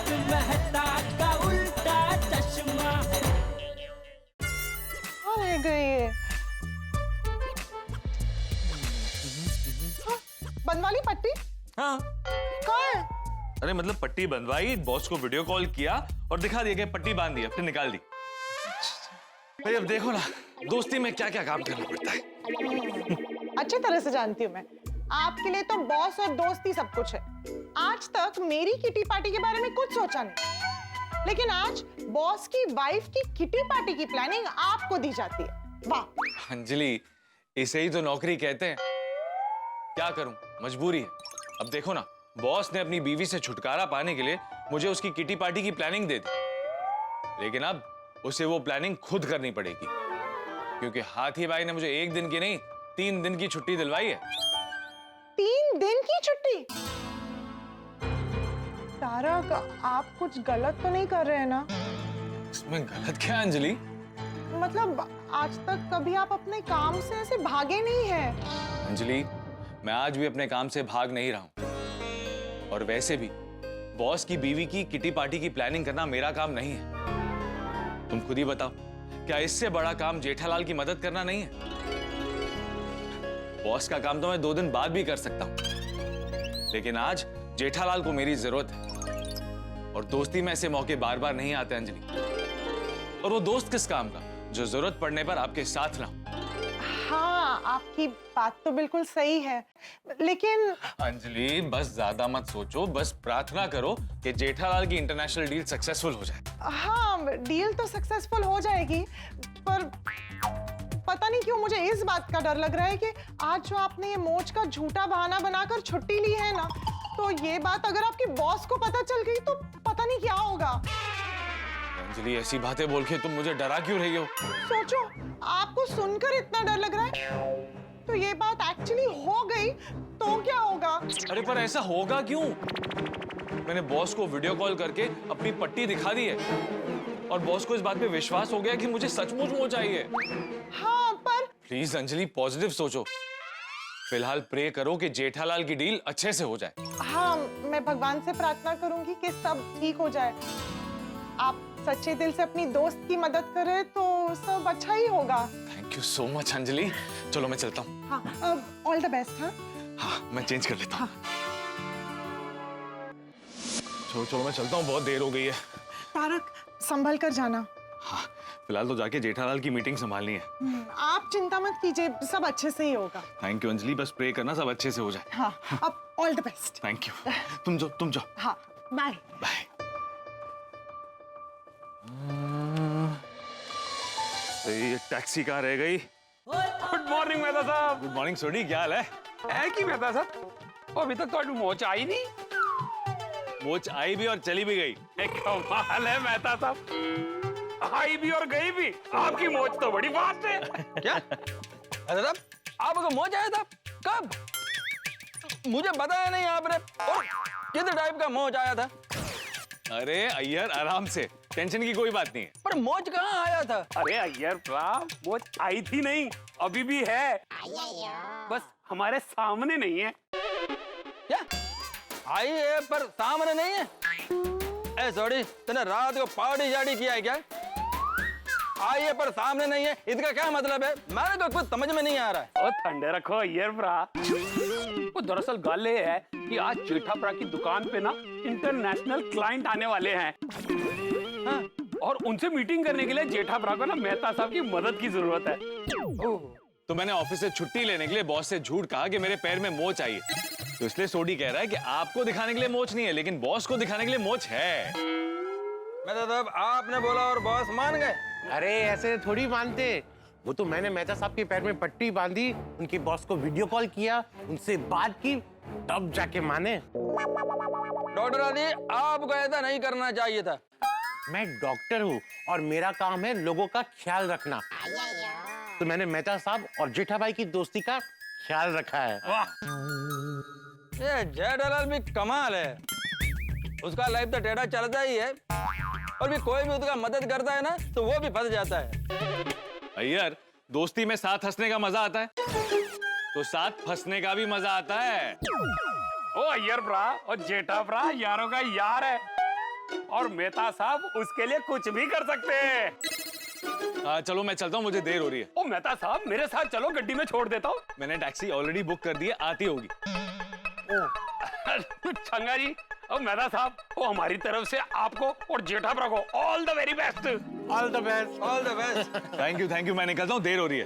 मेहता का उल्टा चश्मा। रह गई है बंद वाली पट्टी। हाँ, कहाँ है? अरे मतलब पट्टी बंधवाई, बॉस को वीडियो कॉल किया और दिखा दिया कि पट्टी बांध दी, फिर निकाल दी। भाई अब देखो ना, दोस्ती में क्या क्या काम करना पड़ता है। अच्छी तरह से जानती हूँ मैं, आपके लिए तो बॉस और दोस्ती सब कुछ है। आज तक मेरी किटी पार्टी के बारे में कुछ सोचा नहीं, लेकिन आज बॉस की वाइफ की किटी पार्टी की प्लानिंग आपको दी जाती है। वाह अंजलि, इसे ही तो नौकरी कहते हैं। क्या करूं, मजबूरी है। अब देखो ना, बॉस ने अपनी बीवी से छुटकारा पाने के लिए मुझे उसकी किटी पार्टी की प्लानिंग दे दी, लेकिन अब उसे वो प्लानिंग खुद करनी पड़ेगी, क्योंकि हाथी भाई ने मुझे 1 दिन की नहीं 3 दिन की छुट्टी दिलवाई है। 3 दिन की छुट्टी? तारक, आप कुछ गलत तो नहीं कर रहे हैं ना? इसमें गलत क्या है अंजलि? मतलब आज तक कभी आप अपने काम से ऐसे भागे नहीं हैं। अंजलि, मैं आज भी अपने काम से भाग नहीं रहा हूं, और वैसे भी बॉस की बीवी की किटी पार्टी की प्लानिंग करना मेरा काम नहीं है। तुम खुद ही बताओ, क्या इससे बड़ा काम जेठालाल की मदद करना नहीं है? बॉस का काम तो मैं 2 दिन बाद भी कर सकता हूं, लेकिन आज जेठालाल को मेरी जरूरत है, और दोस्ती में ऐसे मौके बार बार नहीं आते अंजलि। और वो दोस्त किस काम का जो जरूरत पड़ने पर आपके साथ ना हो। हाँ, आपकी बात तो बिल्कुल सही है, लेकिन अंजलि बस ज्यादा मत सोचो, बस प्रार्थना करो कि जेठालाल की इंटरनेशनल डील सक्सेसफुल हो जाए। हाँ, डील तो सक्सेसफुल हो जाएगी, पर पता नहीं क्यों मुझे इस बात का डर लग रहा है कि आज जो आपने ये मोच का झूठा बहाना बनाकर छुट्टी ली है ना, तो ये बात अगर आपके बॉस को पता चल गई तो पता नहीं क्या होगा। अंजलि, ऐसी बातें बोल के तुम मुझे डरा क्यों रही हो? सोचो, आपको सुनकर इतना डर लग रहा है, तो ये बात एक्चुअली हो गई तो क्या होगा? अरे पर ऐसा होगा क्यों? मैंने बॉस को वीडियो कॉल करके अपनी पट्टी दिखा दी है, और बॉस को इस बात पे विश्वास हो गया कि मुझे सचमुच मोच आई है। हाँ, पर प्लीज अंजलि, पॉजिटिव सोचो। फिलहाल प्रे करो कि जेठालाल की डील अच्छे से हो जाए। हाँ, मैं भगवान से प्रार्थना करूंगी कि सब ठीक हो जाए। आप सच्चे दिल से अपनी दोस्त की मदद करें तो सब अच्छा ही होगा। Thank you so much Anjali. चलो मैं चलता हूँ। हाँ, ऑल द बेस्ट। हाँ हाँ, मैं चेंज कर लेता हूँ। चलो चलो मैं चलता हूँ, बहुत देर हो गई है। तारक, संभल कर जाना। हाँ, फिलहाल तो जाके जेठालाल की मीटिंग संभालनी है। आप चिंता मत कीजिए, सब अच्छे से ही होगा। थैंक यू अंजलि, बस प्रे करना सब अच्छे से हो जाए। हाँ, अब all the best. Thank you. तुम जाओ। हाँ, बाय बाय। ये टैक्सी कहाँ रह गई? गुड मॉर्निंग मेहता साहब। गुड मॉर्निंग सोनी, क्या हाल है? है कि मेहता साहब, अभी तक तो मोच आई नहीं। मोच आई भी और चली भी गई। कमाल है मेहता साहब, आई भी और गई भी। आपकी मोच तो बड़ी फास्ट है। क्या मेहता साहब, आपको मोच आया था? कब? मुझे बताया नहीं आपने। और किस टाइप का मोच आया था? अरे अय्यर, आराम से, टेंशन की कोई बात नहीं है। पर मोच कहाँ आया था? अरे अय्यर साहब, मोच आई थी नहीं, अभी भी है, बस हमारे सामने नहीं है। क्या आई है पर सामने नहीं है? ए सॉरी, तूने रात को पार्टी शार्टी किया है क्या? आई है पर सामने नहीं है, इसका क्या मतलब है? मेरे को कुछ समझ में नहीं आ रहा है। ओ ठंडे रखो अय्यर भरा। वो दरअसल गल ये है कि आज जेठाप्रा की दुकान पे ना इंटरनेशनल क्लाइंट आने वाले हैं। हाँ, और उनसे मीटिंग करने के लिए जेठाप्रा को ना मेहता साहब की मदद की जरूरत है। तो मैंने ऑफिस से छुट्टी लेने के लिए बॉस से झूठ कहा कि मेरे पैर में मोच आई है, तो इसलिए सोडी कह रहा है कि आपको दिखाने के लिए मोच नहीं है, लेकिन बॉस को दिखाने के लिए मोच है। मेहता साहब, आपने बोला और बॉस मान गए? अरे ऐसे थोड़ी मानते, वो तो मैंने मेहता साहब के पैर में पट्टी बांधी, उनके बॉस को वीडियो कॉल किया, उनसे बात की, तब जाके माने। डॉक्टर आदि, आपको ऐसा नहीं करना चाहिए था। मैं डॉक्टर हूँ और मेरा काम है लोगों का ख्याल रखना, तो मैंने मेहता साहब और जेठाभाई की दोस्ती का ख्याल रखा है। ये जेठालाल भी कमाल है, उसका लाइफ तो टेढ़ा चलता ही है, और भी कोई भी उसका मदद करता है ना तो वो भी फंस जाता है। अय्यर, दोस्ती में साथ हंसने का मजा आता है, तो साथ फंसने का भी मजा आता है। ओ अय्यर भरा और जेठा भरा यारों का यार है। और मेहता साहब उसके लिए कुछ भी कर सकते हैं। चलो मैं चलता हूँ, मुझे देर हो रही है। ओ मेहता साहब मेरे साथ चलो, गड्डी में छोड़ देता हूँ। मैंने टैक्सी ऑलरेडी बुक कर दी है, आती होगी। छंगा जी, और मेहता साहब वो हमारी तरफ से आपको और जेठाभरा को all the very best. All the best. All the best. Thank you, मैं निकलता हूँ, देर हो रही है।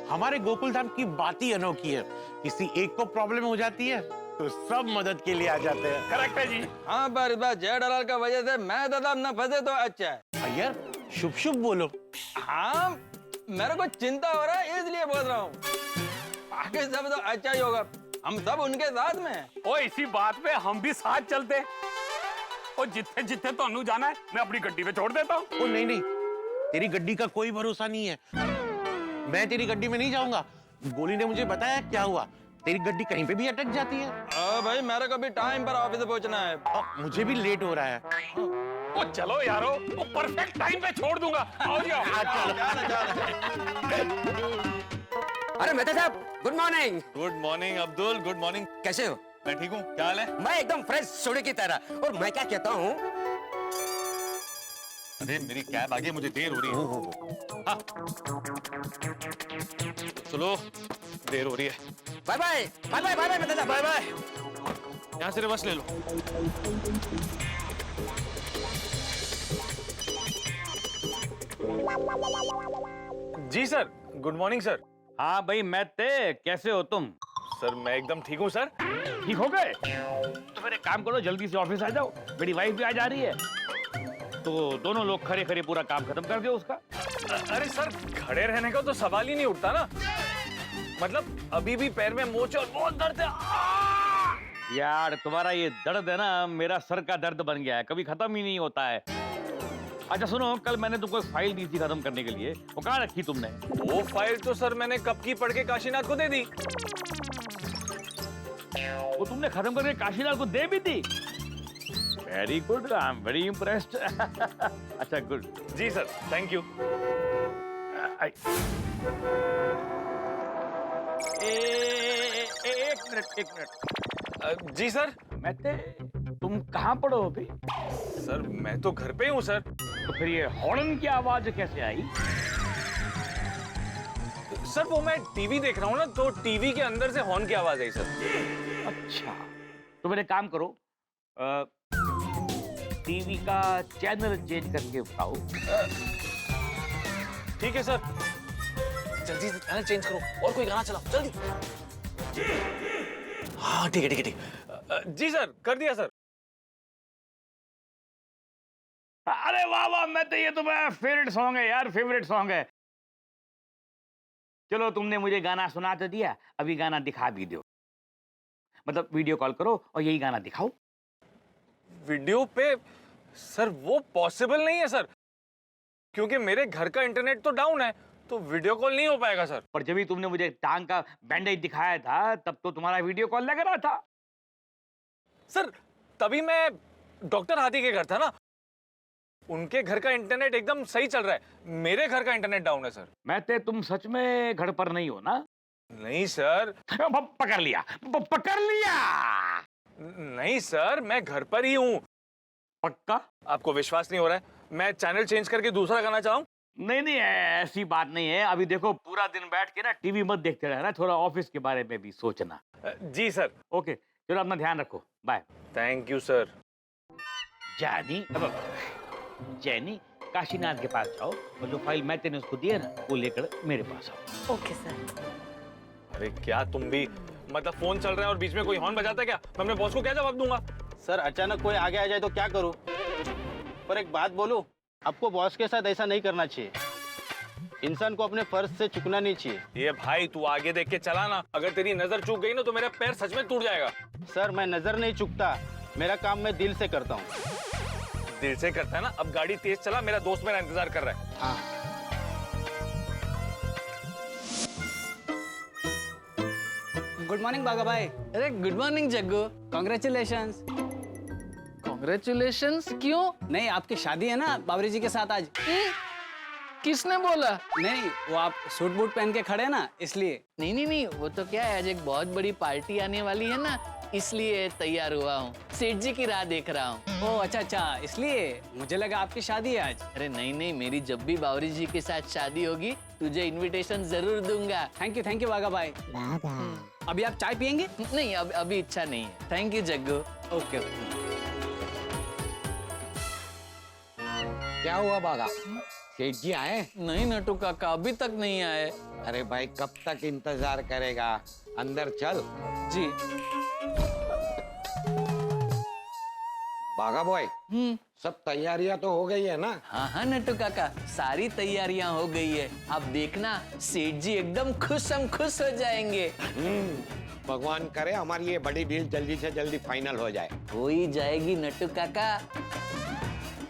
हमारे गोकुल धाम की बात ही अनोखी है। किसी एक को प्रॉब्लम हो जाती है तो सब मदद के लिए आ जाते हैं। करेक्ट है जी। हाँ पर इस बार जेठालाल का वजह से मैं दादा न फंसे तो अच्छा है। अय्यर शुभ शुभ बोलो। हाँ मेरे को चिंता हो रहा है इसलिए बोल रहा हूँ। आगे सब तो अच्छा ही होगा, हम सब उनके साथ में हैं। ओ इसी बात पे हम भी साथ चलते। ओ जिथे जिथे तो जाना है मैं अपनी गड्डी में छोड़ देता हूँ। ओ नहीं नहीं, तेरी गड्डी का कोई भरोसा नहीं है। मैं तेरी गड्डी में नहीं जाऊंगा। गोली ने मुझे बताया क्या हुआ, तेरी गड्डी कहीं पे भी अटक जाती है। भाई मेरे को भी टाइम पर ऑफिस पहुंचना है। मुझे भी लेट हो रहा है। ओ चलो यारो, वो परफेक्ट टाइम पे छोड़ दूंगा। आओ जी आओ। अरे मेहता साहब good morning. Good morning Abdul, good morning. कैसे हो? मैं ठीक हूँ, क्या हाल है? मैं एकदम फ्रेश सोडे की तरह। और मैं क्या कहता हूँ, अरे मेरी कैब आ गई, मुझे देर हो रही है। हाँ। चलो देर हो रही है। Bye bye bye bye bye bye Mehta साहब बाय बाय। यहाँ से रिवर्स ले लो। जी सर, गुड मॉर्निंग सर। हाँ भाई मैं कैसे हो तुम? सर मैं एकदम ठीक हूँ सर। ठीक हो गए? तो फिर एक काम करो, जल्दी से ऑफिस आ जाओ, मेरी वाइफ भी आ जा रही है, तो दोनों लोग खड़े खड़े पूरा काम खत्म कर दो उसका। अरे सर खड़े रहने का तो सवाल ही नहीं उठता ना। मतलब अभी भी पैर में मोच और बहुत दर्द है। यार तुम्हारा ये दर्द है ना, मेरा सर का दर्द बन गया है, कभी खत्म ही नहीं होता है। अच्छा सुनो, कल मैंने तुमको एक फाइल दी थी खत्म करने के लिए, वो कहाँ रखी तुमने? वो फाइल तो सर मैंने कब की पढ़ के काशीनाथ को दे दी। वो तुमने खत्म करके काशीलाल को दे भी दी? Very good, I am very impressed. अच्छा गुड। जी सर, थैंक यू। एक मिनट। जी सर। मैते तुम कहाँ पढ़ो अभी? सर मैं तो घर पे हूँ सर। तो फिर ये हॉर्न की आवाज कैसे आई? सर वो मैं टीवी देख रहा हूँ ना, तो टीवी के अंदर से हॉर्न की आवाज आई सर। अच्छा तो मेरे काम करो, टीवी का चैनल चेंज करके बताओ। ठीक है सर, जल्दी से चैनल चेंज करो और कोई गाना चलाओ जल्दी। हाँ ठीक है ठीक है ठीक। जी सर, कर दिया सर। अरे वाह वाह, मैं तो ये तुम्हारा फेवरेट सॉन्ग है यार, फेवरेट सॉन्ग है। चलो तुमने मुझे गाना सुना तो दिया, अभी गाना दिखा भी दो। मतलब वीडियो कॉल करो और यही गाना दिखाओ। वीडियो पे सर वो पॉसिबल नहीं है सर, क्योंकि मेरे घर का इंटरनेट तो डाउन है, तो वीडियो कॉल नहीं हो पाएगा सर। पर जब भी तुमने मुझे टांग का बैंडेज दिखाया था तब तो तुम्हारा वीडियो कॉल लग रहा था। सर तभी मैं डॉक्टर हाथी के घर था ना, उनके घर का इंटरनेट एकदम सही चल रहा है, मेरे घर का इंटरनेट डाउन है सर। मैं तुम सच में घर पर नहीं हो ना? नहीं सर। पकड़ लिया, पकड़ लिया। नहीं सर, मैं घर पर ही हूँ। पक्का? आपको विश्वास नहीं हो रहा है? मैं चैनल चेंज करके दूसरा गाना चलाऊं? नहीं नहीं ऐसी बात नहीं है। अभी देखो पूरा दिन बैठ के ना टीवी मत देखते रहना, थोड़ा ऑफिस के बारे में भी सोचना। जी सर। ओके चलो, अपना ध्यान रखो, बाय। Thank you sir. जानी जैनी काशीनाथ के पास जाओ और जो फाइल मैं तेने उसको दिया ना वो लेकर मेरे पास आओ। Okay sir. अरे क्या तुम भी, मतलब फोन चल रहा है और बीच में कोई हॉर्न बजाता है क्या? मैं अपने बॉस को क्या जवाब दूंगा? सर अचानक कोई आगे आ जाए तो क्या करूं? पर एक बात बोलूं, आपको बॉस के साथ ऐसा नहीं करना चाहिए। इंसान को अपने फर्ज से चूकना नहीं चाहिए। ये भाई तू आगे देख के चला ना, अगर तेरी नजर चूक गई ना तो मेरा पैर सच में टूट जाएगा। सर मैं नजर नहीं चूकता, मेरा काम मैं दिल से करता हूँ। दिल से करता है ना? अब गाड़ी तेज चला, मेरा दोस्त मेरा इंतजार कर रहा है। हाँ। गुड मॉर्निंग बागा भाई। अरे good morning Jaggu. Congratulations. Congratulations क्यों? नहीं आपकी शादी है ना बाबरी जी के साथ आज। किसने बोला? नहीं वो आप सूट बूट पहन के खड़े ना इसलिए। नहीं नहीं नहीं, वो तो क्या है, आज एक बहुत बड़ी पार्टी आने वाली है ना, इसलिए तैयार हुआ हूँ। सेठ जी की राह देख रहा हूँ। ओ अच्छा अच्छा, इसलिए मुझे लगा आपकी शादी है आज। अरे नहीं नहीं, मेरी जब भी बावरी जी के साथ शादी होगी तुझे इनविटेशन जरूर दूंगा। थैंक यू बागा भाई। अभी आप चाय पियेंगे? नहीं, अभी इच्छा नहीं है। Thank you Jaggu. ओके। क्या हुआ बागा, सेठ जी आए? नहीं नटू काका, अभी तक नहीं आए। अरे भाई कब तक इंतजार करेगा, अंदर चल। जी। बागा बॉय, सब तैयारियां तो हो गई है ना? हाँ नटू काका, सारी तैयारियां हो गई है। आप देखना सेठ जी एकदम खुश हो जाएंगे। भगवान करे हमारी ये बड़ी डील जल्दी से जल्दी फाइनल हो जाए। हो ही जाएगी नटू काका।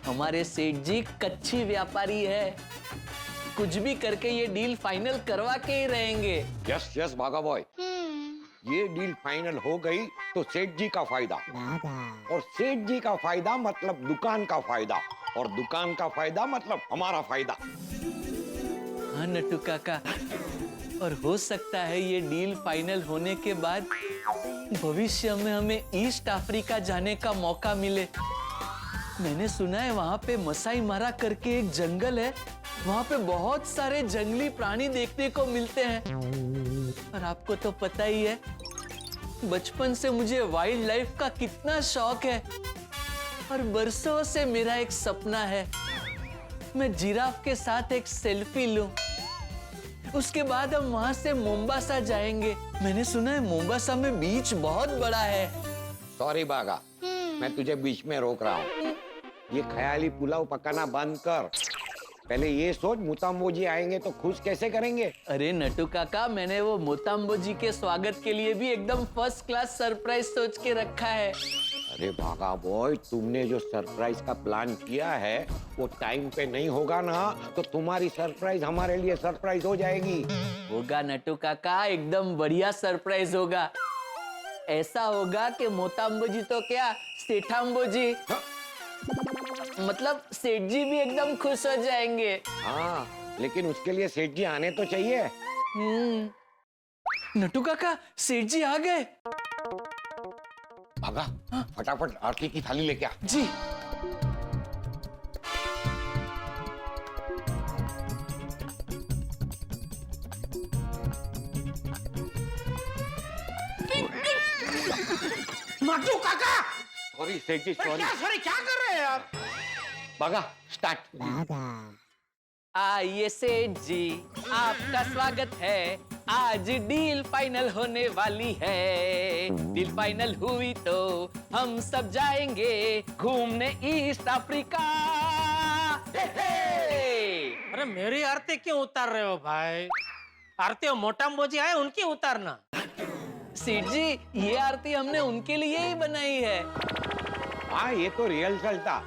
हमारे सेठ जी कच्ची व्यापारी है, कुछ भी करके ये डील फाइनल करवा के ही रहेंगे। यस यस बागा बॉय, ये डील फाइनल हो गई तो सेठ जी का फायदा, और सेठ जी का फायदा मतलब दुकान का फायदा, और दुकान का फायदा मतलब हमारा फायदा। हाँ नटू काका, और हो सकता है ये डील फाइनल होने के बाद भविष्य में हमें ईस्ट अफ्रीका जाने का मौका मिले। मैंने सुना है वहाँ पे मसाई मारा करके एक जंगल है, वहाँ पे बहुत सारे जंगली प्राणी देखने को मिलते हैं। और आपको तो पता ही है, बचपन से मुझे वाइल्ड लाइफ का कितना शौक है, और बरसों से मेरा एक सपना है मैं जिराफ के साथ एक सेल्फी लूं। उसके बाद हम वहां से मोम्बासा जाएंगे। मैंने सुना है मोम्बासा में बीच बहुत बड़ा है। सॉरी बागा, मैं तुझे बीच में रोक रहा हूँ। ये ख्याली पुलाव पकाना बंद कर, पहले ये सोच मुताम्बो जी आएंगे तो खुश कैसे करेंगे। अरे नटू काका, मैंने वो मुताम्बो जी के स्वागत के लिए भी एकदम फर्स्ट क्लास सरप्राइज सोच के रखा है। अरे भागा बॉय, तुमने जो सरप्राइज का प्लान किया है वो टाइम पे नहीं होगा ना, तो तुम्हारी सरप्राइज हमारे लिए सरप्राइज हो जाएगी। होगा नटू काका, एकदम बढ़िया सरप्राइज होगा। ऐसा होगा कि मोताम्बो जी तो क्या, सेठाम्बो जी, मतलब सेठ जी भी एकदम खुश हो जाएंगे। हाँ, लेकिन उसके लिए सेठ जी आने तो चाहिए। नटू काका, सेठ जी आ गए। भागा, फटाफट आरती की थाली लेके आ। जी। नटू काका, सॉरी सेठ जी, सॉरी। क्या कर रहे हैं आप? भागा, स्टार्ट। आइए सेठ जी, आपका स्वागत है। आज डील फाइनल होने वाली है। डील फाइनल हुई तो हम सब जाएंगे घूमने ईस्ट अफ्रीका। अरे मेरी आरती क्यों उतार रहे हो भाई? आरती मोटाम्बो जी आए, उनकी उतारना। सेठ जी, ये आरती हमने उनके लिए ही बनाई है। हाँ, ये तो रिहर्सल था।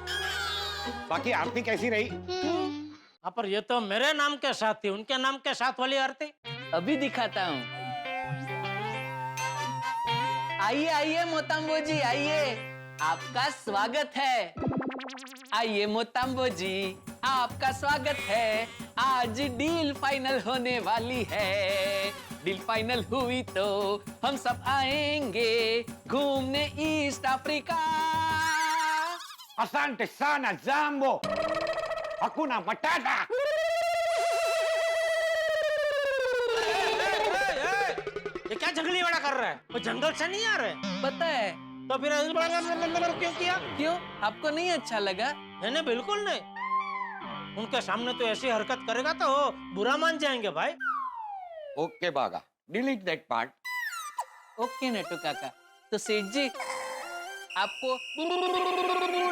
बाकी आरती कैसी रही? पर ये तो मेरे नाम के साथ थी, उनके नाम के साथ वाली आरती अभी दिखाता हूँ। आइए आइए मोताम्बो जी, आइए, आपका स्वागत है। आइए मोताम्बो जी, आपका स्वागत है। आज डील फाइनल होने वाली है। डील फाइनल हुई तो हम सब आएंगे घूमने East Africa. Asante sana Zambo, hakuna matata। ये क्या जंगली वाला कर रहा है? वो जंगल से नहीं आ रहे? पता है तो फिर क्यों किया? क्यों, आपको नहीं अच्छा लगा? नहीं बिल्कुल नहीं। उनके सामने तो ऐसी हरकत करेगा तो वो बुरा मान जाएंगे भाई। ओके बागा, delete that part. Okay Natu काका। तो सेठ जी, आपको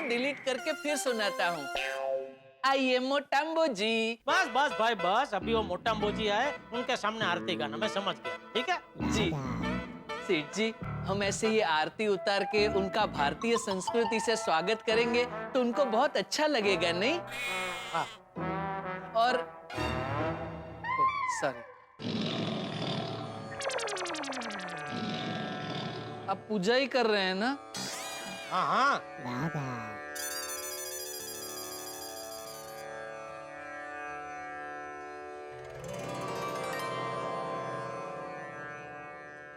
डिलीट करके फिर सुनाता हूँ। आइए मोटाम्बो जी। बस बस भाई बस, अभी वो मोटाम्बो जी आए, उनके सामने आरती गाना, मैं समझ गया। ठीक है जी। सेठ जी, हम ऐसे ही आरती उतार के उनका भारतीय संस्कृति से स्वागत करेंगे तो उनको बहुत अच्छा लगेगा, नहीं? हाँ। और सॉरी, आप पूजा ही कर रहे हैं ना? हाँ हाँ।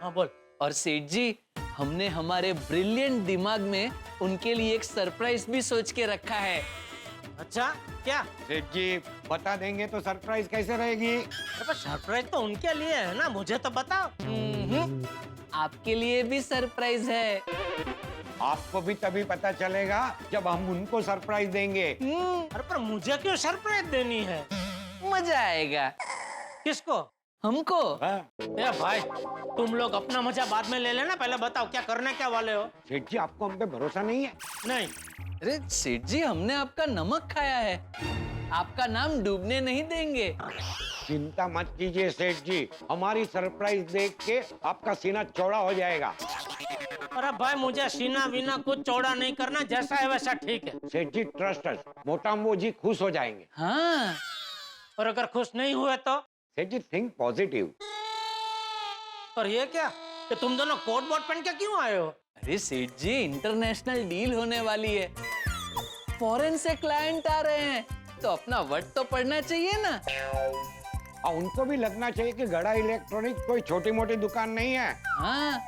हाँ बोल। और सेठ जी, हमने हमारे ब्रिलियंट दिमाग में उनके लिए एक सरप्राइज भी सोच के रखा है। अच्छा क्या? सेठ जी बता देंगे तो सरप्राइज कैसे रहेगी? सरप्राइज तो उनके लिए है ना, मुझे तो बताओ। आपके लिए भी सरप्राइज है। आपको भी तभी पता चलेगा जब हम उनको सरप्राइज देंगे। अरे पर मुझे क्यों सरप्राइज देनी है? मजा आएगा। किसको? हमको। ए भाई तुम लोग अपना मजा बाद में ले लेना, पहले बताओ क्या करने क्या वाले हो? सेठ जी आपको हम पे भरोसा नहीं है? नहीं। अरे सेठ जी हमने आपका नमक खाया है, आपका नाम डूबने नहीं देंगे। चिंता मत कीजिए सेठ जी, हमारी सरप्राइज देख के आपका सीना चौड़ा हो जाएगा। अरे भाई मुझे सीना वीना कुछ चौड़ा नहीं करना, जैसा है वैसा ठीक है। सेठ जी ट्रस्ट अस, मोटाम्बो जी खुश हो जाएंगे। हाँ। और अगर खुश नहीं हुए तो? सेठ जी थिंक पॉजिटिव। और ये क्या कि तुम दोनों कोट बोट पहन के क्यों आए हो? अरे सेठ जी इंटरनेशनल डील होने वाली है, फॉरेन से क्लाइंट आ रहे हैं, तो अपना वर्ड तो पढ़ना चाहिए ना। और उनको भी लगना चाहिए कि गड़ा इलेक्ट्रॉनिक कोई छोटी मोटी दुकान नहीं है। हाँ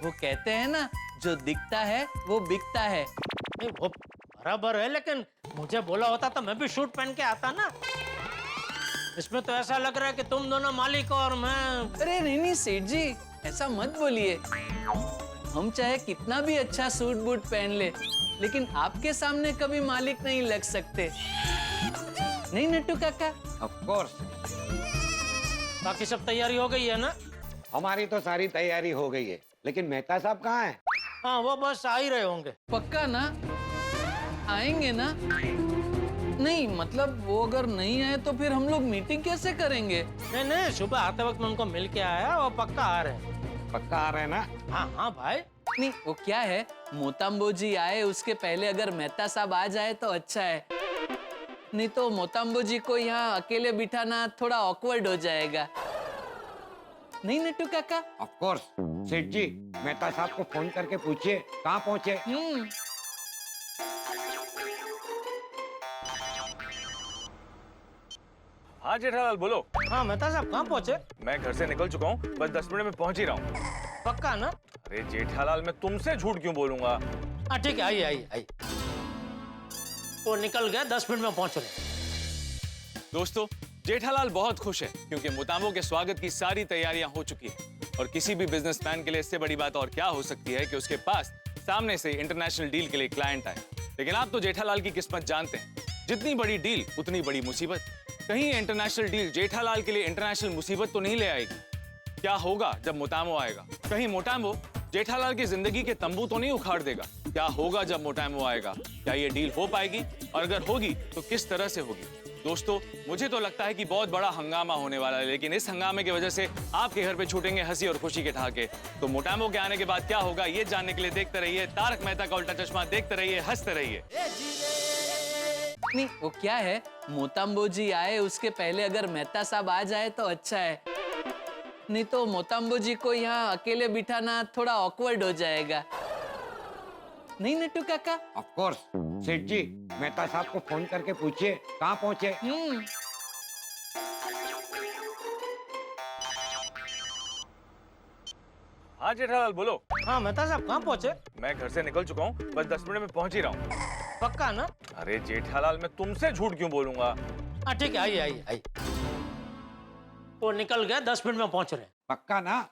वो कहते हैं ना, जो दिखता है वो बिकता है। नहीं वो बराबर है, लेकिन मुझे बोला होता तो मैं भी शूट पहन के आता ना। इसमें तो ऐसा लग रहा है कि तुम दोनों मालिक और मैं। अरे नहीं सेठ जी ऐसा मत बोलिए, हम चाहे कितना भी अच्छा सूट बूट पहन ले, लेकिन आपके सामने कभी मालिक नहीं लग सकते, नहीं नट्टू काका? Of course. बाकी सब तैयारी हो गई है ना? हमारी तो सारी तैयारी हो गई है, लेकिन मेहता साहब कहाँ हैं? हाँ वो बस आ ही रहे होंगे। पक्का ना? आएंगे ना? नहीं मतलब वो अगर नहीं आए तो फिर हम लोग मीटिंग कैसे करेंगे? नहीं नहीं सुबह आते वक्त मैं उनको मिल के आया, वो पक्का आ रहे हैं। पक्का आ रहे हैं ना? हाँ हाँ भाई। नहीं वो क्या है, मोताम्बो जी आए उसके पहले अगर मेहता साहब आ जाए तो अच्छा है, नहीं तो मोताम्बो जी को यहाँ अकेले बिठाना थोड़ा ऑकवर्ड हो जाएगा, नहीं नट्टू काका? Of course. सेठ जी मेहता साहब को फोन करके पूछिए कहाँ पहुँचे। हाँ जेठालाल बोलो। हाँ मेहता साहब कहाँ पहुँचे? मैं घर से निकल चुका हूँ, बस 10 मिनट में पहुंच ही रहा हूँ। पक्का ना? अरे जेठालाल मैं तुमसे झूठ क्यों बोलूंगा? हाँ ठीक है, आइए आइए आइए। वो निकल गया, 10 मिनट में पहुंच रहे। दोस्तों जेठालाल बहुत खुश है क्योंकि मोताम्बो के स्वागत की सारी तैयारियां हो चुकी है, और किसी भी बिजनेसमैन के लिए इससे बड़ी बात और क्या हो सकती है कि उसके पास सामने से इंटरनेशनल डील के लिए क्लाइंट आए। लेकिन आप तो जेठालाल की किस्मत जानते हैं, जितनी बड़ी डील उतनी बड़ी मुसीबत। कहीं ये इंटरनेशनल डील जेठालाल के लिए इंटरनेशनल मुसीबत तो नहीं ले आएगी? क्या होगा जब मोटाम्बो आएगा? कहीं मोटाम्बो जेठालाल की जिंदगी के तंबू तो नहीं उखाड़ देगा? क्या होगा जब मोटाम्बो आएगा? क्या ये डील हो पाएगी, और अगर होगी तो किस तरह से होगी? दोस्तों मुझे तो लगता है कि बहुत बड़ा हंगामा होने वाला है, लेकिन इस हंगामे की वजह से आपके घर पे छूटेंगे हंसी और खुशी के ठहाके। तो मोटाम्बो के आने के बाद क्या होगा ये जानने के लिए देखते रहिए तारक मेहता का उल्टा चश्मा, देखते रहिए हंसते रहिए। नहीं वो क्या है, मोताम्बो जी आए उसके पहले अगर मेहता साहब आ जाए तो अच्छा है, नहीं तो मोताम्बो जी को यहाँ अकेले बिठाना थोड़ा ऑकवर्ड हो जाएगा, नहीं नट्टू काका? Of course. सेठ जी मेहता साहब को फोन करके पूछिए कहाँ पहुँचे। हाँ जेठालाल बोलो। हाँ मेहता साहब कहाँ पहुँचे? मैं घर से निकल चुका हूँ, बस 10 मिनट में पहुंच ही रहा हूँ। पक्का ना? अरे जेठालाल मैं तुमसे झूठ क्यों बोलूंगा? हाँ ठीक है, आइए आइए आइए। वो निकल गया, 10 मिनट में पहुंच रहे। पक्का ना?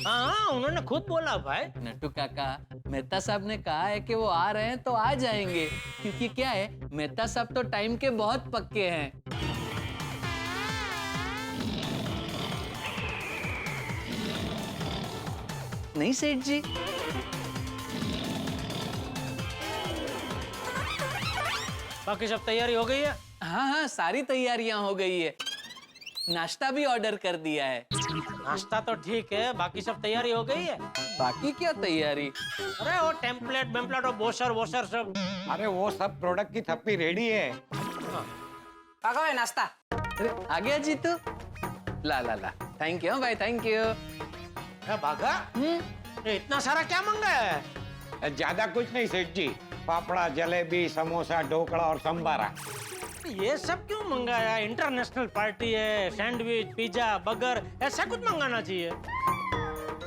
हाँ उन्होंने खुद बोला भाई। नट्टू काका मेहता साहब ने कहा है कि वो आ रहे हैं तो आ जाएंगे, क्योंकि क्या है मेहता साहब तो टाइम के बहुत पक्के हैं। नहीं सेठ जी? बाकी सब तैयारी हो गई है? हाँ हाँ सारी तैयारियां हो गई है, नाश्ता भी ऑर्डर कर दिया है। नाश्ता तो ठीक है, बाकी सब तैयारी हो गई है? बाकी क्या तैयारी? अरे वो टेम्पलेट वेम्पलेट और वॉशर वॉशर सब। अरे वो सब प्रोडक्ट की थप्पी रेडी है। पाका है नाश्ता। अरे आ गया जीतू, ला ला ला, थैंक यू भाई, थैंक यू। भागा ये इतना सारा क्या मंगाया है? ज्यादा कुछ नहीं सेठ जी, पापड़ा जलेबी समोसा ढोकला और संभारा। ये सब क्यों मंगाया? इंटरनेशनल पार्टी है, सैंडविच पिज्जा बर्गर ऐसा कुछ मंगाना चाहिए।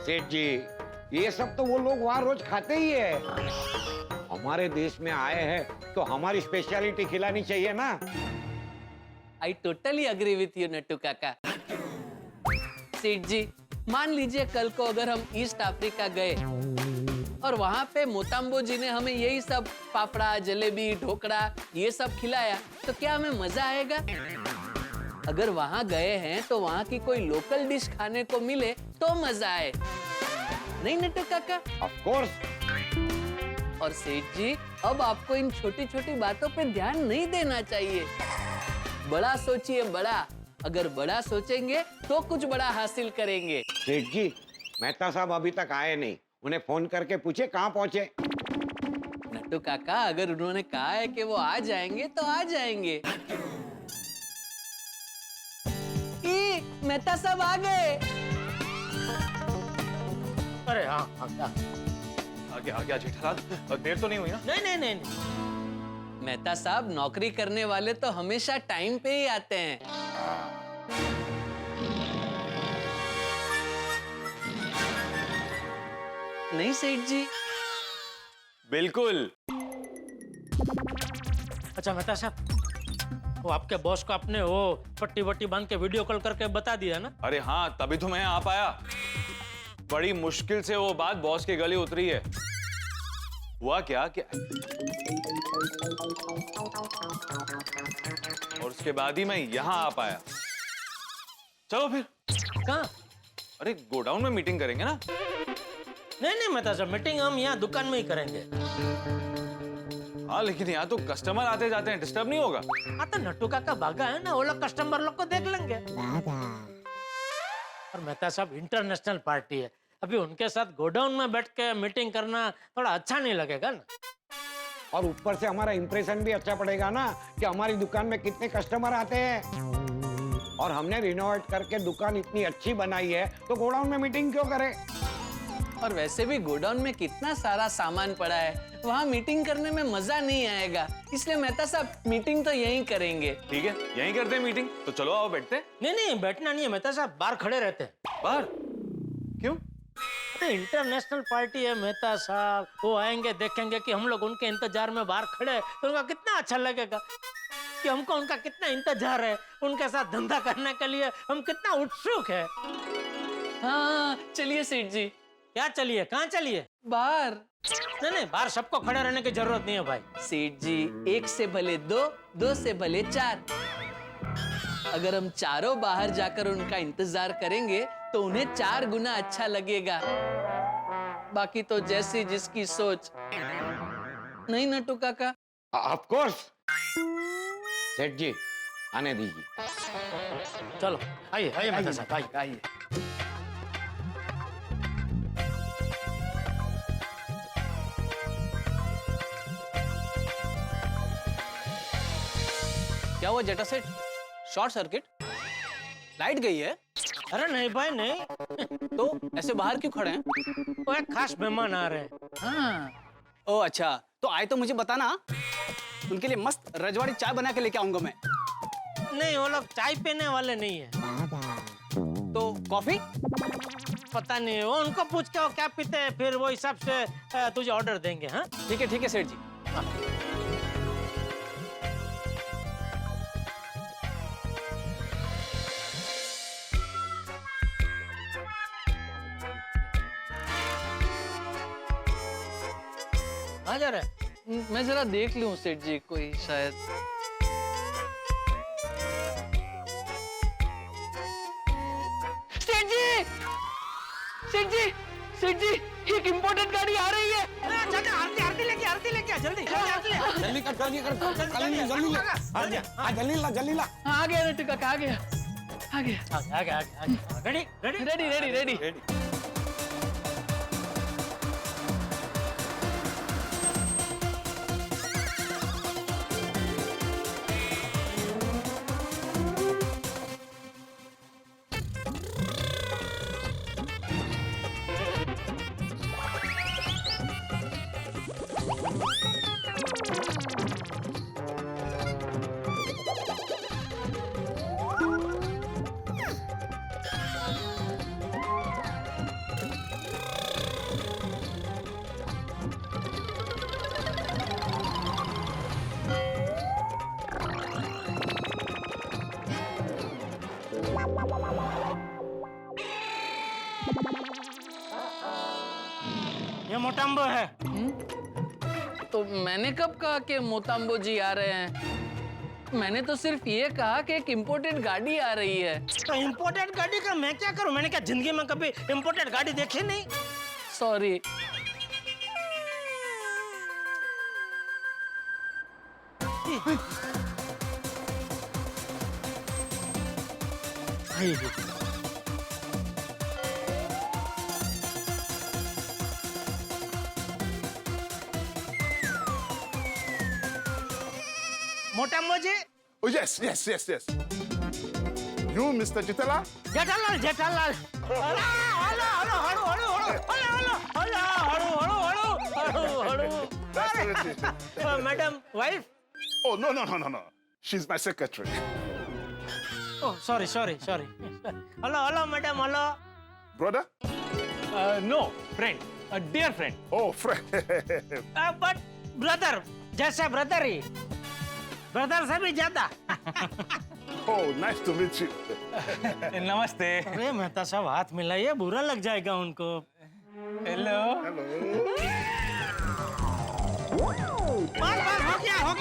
सेठ जी ये सब तो वो लोग वहाँ रोज खाते ही है। हमारे देश में आए हैं तो हमारी स्पेशलिटी खिलानी चाहिए ना। I totally agree with you Nattu काका। सेठ जी, मान लीजिए कल को अगर हम ईस्ट अफ्रीका गए और वहाँ पे मोताम्बो जी ने हमें यही सब पापड़ा, जलेबी, ढोकड़ा ये सब खिलाया, तो क्या हमें मजा आएगा? अगर वहाँ गए हैं तो वहाँ की कोई लोकल डिश खाने को मिले तो मजा आए, नहीं नट्टू काका? Of course. और सेठ जी, अब आपको इन छोटी छोटी बातों पे ध्यान नहीं देना चाहिए। बड़ा सोचिए, बड़ा। अगर बड़ा सोचेंगे तो कुछ बड़ा हासिल करेंगे। सेठ जी, मेहता साहब अभी तक आए नहीं, उन्हें फोन करके पूछे कहाँ पहुँचे। नट्टू काका, अगर उन्होंने कहा है कि वो आ जाएंगे तो आ जाएंगे। ई, मेहता साहब आ गए। अरे हाँ हाँ, आ गया जेठालाल, देर तो नहीं हुई ना? नहीं नहीं नहीं नहीं। मेहता साहब, नौकरी करने वाले तो हमेशा टाइम पे ही आते हैं। नहीं सेठ जी? बिल्कुल। अच्छा मेहता साहब, वो आपके बॉस को आपने वो पट्टी वट्टी बांध के वीडियो कॉल करके बता दिया ना? अरे हाँ, तभी तो मैं आ पाया। बड़ी मुश्किल से वो बात बॉस के गले उतरी है। हुआ क्या कि और उसके बाद ही मैं यहाँ आ पाया। चलो फिर। कहाँ? अरे गोडाउन में मीटिंग करेंगे ना? नहीं नहीं मेहता साहब, मीटिंग हम यहाँ दुकान में ही करेंगे। हाँ, लेकिन यहाँ तो कस्टमर आते जाते हैं, डिस्टर्ब नहीं होगा? हाँ तो नट्टू काका भागा है ना, वो लोग कस्टमर लोग को देख लेंगे। और मेहता साहब, इंटरनेशनल पार्टी है, अभी उनके साथ गोडाउन में बैठ के मीटिंग करना थोड़ा अच्छा नहीं लगेगा ना। और ऊपर से हमारा इंप्रेशन भी अच्छा पड़ेगा ना कि हमारी दुकान में कितने कस्टमर आते हैं। और हमने रिनोवेट करके दुकान इतनी अच्छी बनाई है तो गोडाउन में मीटिंग क्यों करें? और वैसे भी गोडाउन में कितना सारा सामान पड़ा है, वहाँ मीटिंग करने में मजा नहीं आएगा। इसलिए मेहता साहब, मीटिंग तो यहीं करेंगे। ठीक है, यहीं करते हैं मीटिंग। तो चलो आओ बैठते हैं। नहीं नहीं, बैठना नहीं है मेहता साहब, बाहर खड़े रहते हैं। बाहर क्यों? अरे इंटरनेशनल पार्टी है मेहता साहब, वो आएंगे, देखेंगे कि हम लोग उनके इंतजार में बाहर खड़े हैं, तो उनका कितना अच्छा लगेगा कि हमको उनका कितना इंतजार है, उनके साथ धंधा करने के लिए हम कितना उत्सुक है। हाँ चलिए सेठ जी। क्या चलिए? कहाँ चलिए? बाहर। नहीं नहीं, बाहर सबको खड़े रहने की जरूरत नहीं है भाई। सेठ जी, एक से भले दो, दो से भले चार। अगर हम चारों बाहर जाकर उनका इंतजार करेंगे तो उन्हें 4 गुना अच्छा लगेगा। बाकी तो जैसी जिसकी सोच, नहीं नट्टू काका? Of course. सेठ जी, आने दीजिए। चलो आइए आइए मेहता साहब, आइए आइए। क्या हुआ जेठा सेठ? Short circuit? लाइट गई है? अरे नहीं भाई नहीं। तो ऐसे बाहर क्यों खड़े हैं? वो एक खास मेहमान आ रहे हैं। हाँ। ओ अच्छा, तो आए तो मुझे बताना, उनके लिए मस्त रजवाड़ी चाय बना के लेके आऊंगा मैं। नहीं, वो लोग चाय पीने वाले नहीं है। तो कॉफी? पता नहीं, वो उनको पूछ के वो क्या पीते हैं, फिर वो हिसाब से तुझे ऑर्डर देंगे। हाँ ठीक है सेठ जी। कहाँ जा रहे हैं? मैं जरा देख लूं सेठ जी, कोई शायद। सेठ जी, सेठ जी, सेठ जी, एक इम्पोर्टेंट गाड़ी आ रही है। आरती लेके जल्दी जल्दी कर, जल्दी ला। आ गया नट्टू काका, आ गया। Ready ready ready ready ready. मोटाम्बो है। तो मैंने कब कहा कि मोताम्बो जी आ रहे हैं? मैंने तो सिर्फ ये कहा कि एक इम्पोर्टेड गाड़ी आ रही है। तो इम्पोर्टेड गाड़ी का मैं क्या करूं? मैंने क्या जिंदगी में कभी इम्पोर्टेड गाड़ी देखी नहीं। सॉरी। मोटाम्बो जी। Oh, yes. You, Mr. Jitala? Jethalal Jethalal. Hello hello हड़ू हड़ू हड़ू। Madam wife. Oh, no. She's my secretary. Oh, sorry. Hello, madam. Hello. Brother? No friend, dear friend. Oh, friend. But brother, जैसे brother ही, brother से भी ज्यादा। Oh, nice to meet you. नमस्ते। अरे मेहता साहब हाथ मिलाइए, बुरा लग जाएगा उनको। हेलो। Hello. बस हो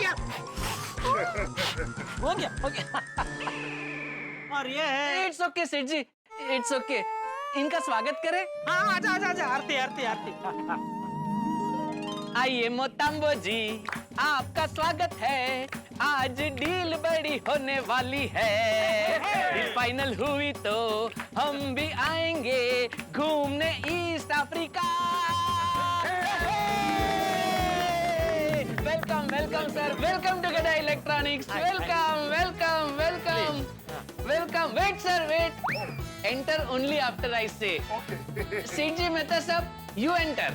गया। और ये है। इट्स ओके सेठ जी, इट्स ओके। इनका स्वागत करें। हाँ आजा आरती। आइए मोताम्बो जी, आपका स्वागत है। आज डील बड़ी होने वाली है। डील फाइनल हुई तो हम भी आएंगे घूमने East Africa. Welcome sir, welcome to Gada electronics. Welcome. Wait sir, wait. Enter only after I say. सेठ जी मेहता साहब, यू एंटर।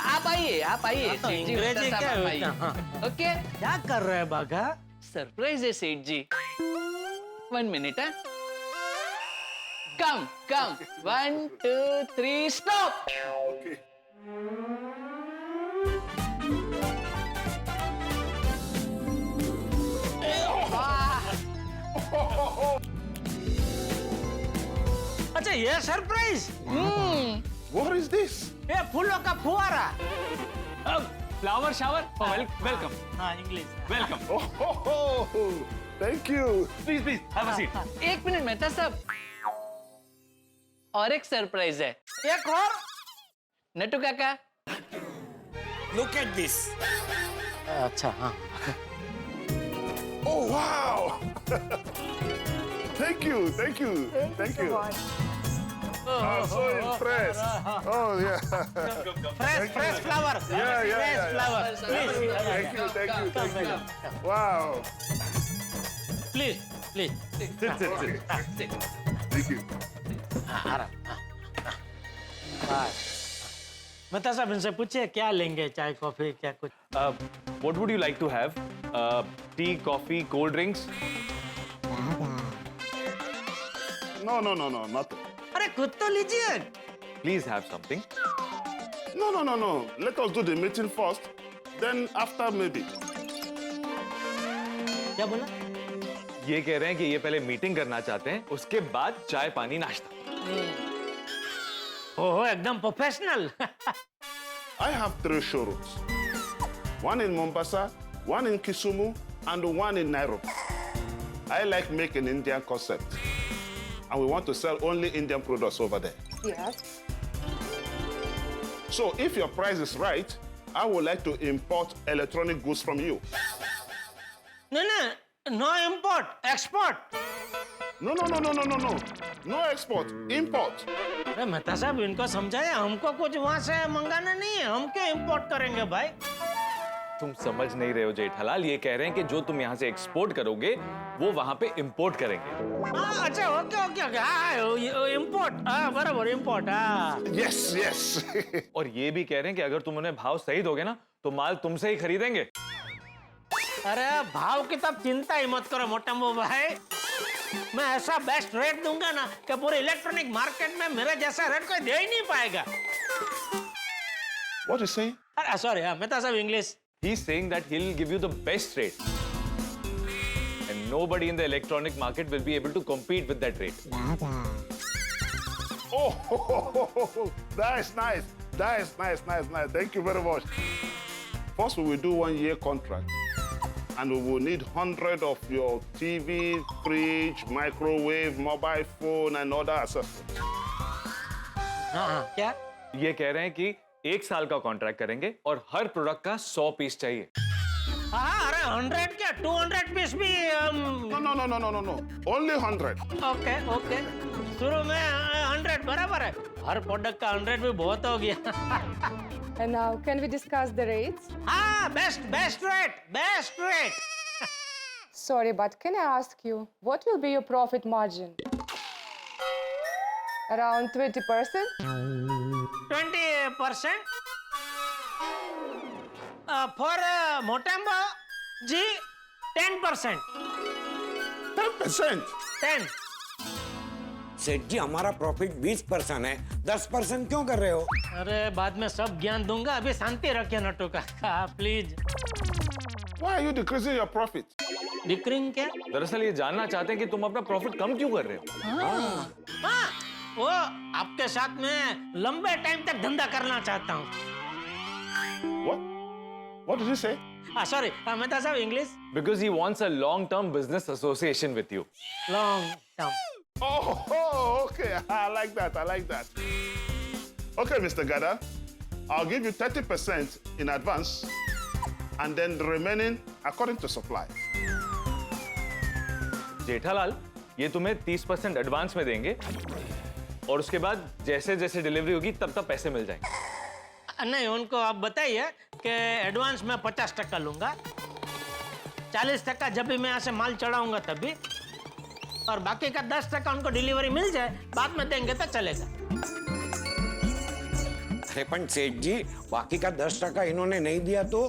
आप आइए सेठ जी अंग्रेजी मेहता क्या साहब, आप होता? हाँ। आइए। ओके, क्या कर रहे हैं बाघा? सरप्राइज है सेठ जी। 1 मिनट। कम 1 2 3 स्टॉप। अच्छा ये सरप्राइज। What is this? ये फूलों का फुहारा। Flower shower. वेलकम। हाँ English. Welcome. Oh, thank you. Please have a seat. 1 minute Mehta साहब, और एक सरप्राइज है। एक और। नटू काका, लुक एट दिस। अच्छा हाँ। Oh, wow. Thank you. I'm so impressed. Oh, yeah. Fresh flower. Yeah. Flower. Thank you. Wow. Please. Sit. Thank you. Mehta साहब इनसे पूछिए क्या लेंगे, चाय कॉफी क्या कुछ। What would you like to have? Tea, coffee, cold drinks? No, nothing. अरे खुद तो लीजिए। Please have something. No. Let us do the meeting first. Then after maybe. क्या बोला? ये कह रहे हैं कि ये पहले मीटिंग करना चाहते हैं, उसके बाद चाय पानी नाश्ता। ओहो एकदम professional. I have 3 showrooms. One in Mombasa, one in Kisumu, and one in Nairobi. I like making Indian concept. And we want to sell only Indian products over there. Yes. So if your price is right, I would like to import electronic goods from you. नहीं, no import, export. No. No export, import. अरे मेहता साहब इनको समझाए, हमको कुछ वहाँ से मंगाना नहीं है, हम क्या इम्पोर्ट करेंगे भाई? तुम समझ नहीं रहे हो जेठालाल, ये कह रहे हैं कि जो तुम यहाँ से एक्सपोर्ट करोगे वो वहाँ पे इंपोर्ट करेंगे। अच्छा ओके हाँ इम्पोर्ट, हाँ बराबर इम्पोर्ट। हाँ Yes. और ये भी कह रहे हैं कि अगर तुम उन्हें भाव सही दोगे ना तो माल तुमसे ही खरीदेंगे। अरे भाव की तब चिंता ही मत करो मोटाम्बो भाई, मैं ऐसा बेस्ट रेट दूंगा ना कि पूरे इलेक्ट्रॉनिक मार्केट में मेरे जैसा रेट कोई दे ही नहीं पाएगा। What is saying? अरे सॉरी हाँ मेहता साहब English. He's saying that he'll give you the best rate. And nobody in the electronic market will be able to compete with that rate. Oh, that's nice. Nice. Thank you very much. First, we will do 1-year contract. And we will need 100 of your TV, fridge, microwave, mobile phone, and other accessories. हाँ क्या? ये कह रहे हैं कि 1 साल का contract करेंगे और हर प्रोडक्ट का 100 पीस चाहिए। हाँ अरे 100 क्या 200 पीस भी No. Only 100. ओके शुरू में 100 बराबर है। हर प्रोडक्ट का 100 भी बहुत हो गया। And now, can we discuss the rates? हाँ best rate. Sorry, but can I ask you, what will be your profit margin? Around 20%? 20%. For Motambo G 10%. 10%? 10. सेठ जी हमारा प्रॉफिट 20% है, 10% क्यों कर रहे हो? अरे बाद में सब ज्ञान दूंगा, अभी शांति रखिए नट्टू काका please. Why are you decreasing your profit? डिक्रिंग क्या? दरअसल ये जानना चाहते हैं कि तुम अपना प्रॉफिट कम क्यों कर रहे हो। हाँ, वो आपके साथ में लंबे टाइम तक धंधा करना चाहता हूँ। What did you say? Sorry, Mehta साहब English. Because he wants a long-term business association with you. Long term. Oh, okay. I like that. Okay, Mr. Gada, I'll give you 30% in advance and then the remaining according to supply. Jethalal, ये तुम्हें 30% advance में देंगे और उसके बाद जैसे जैसे delivery होगी तब पैसे मिल जाएंगे। नहीं, उनको आप बताइए कि एडवांस में 50% लूंगा, 40% जब भी मैं यहाँ से माल चढ़ाऊंगा तभी, और बाकी का 10% उनको डिलीवरी मिल जाए, बाद में देंगे तो चलेगा। अरे पण सेठ जी, बाकी का 10% इन्होंने नहीं दिया तो?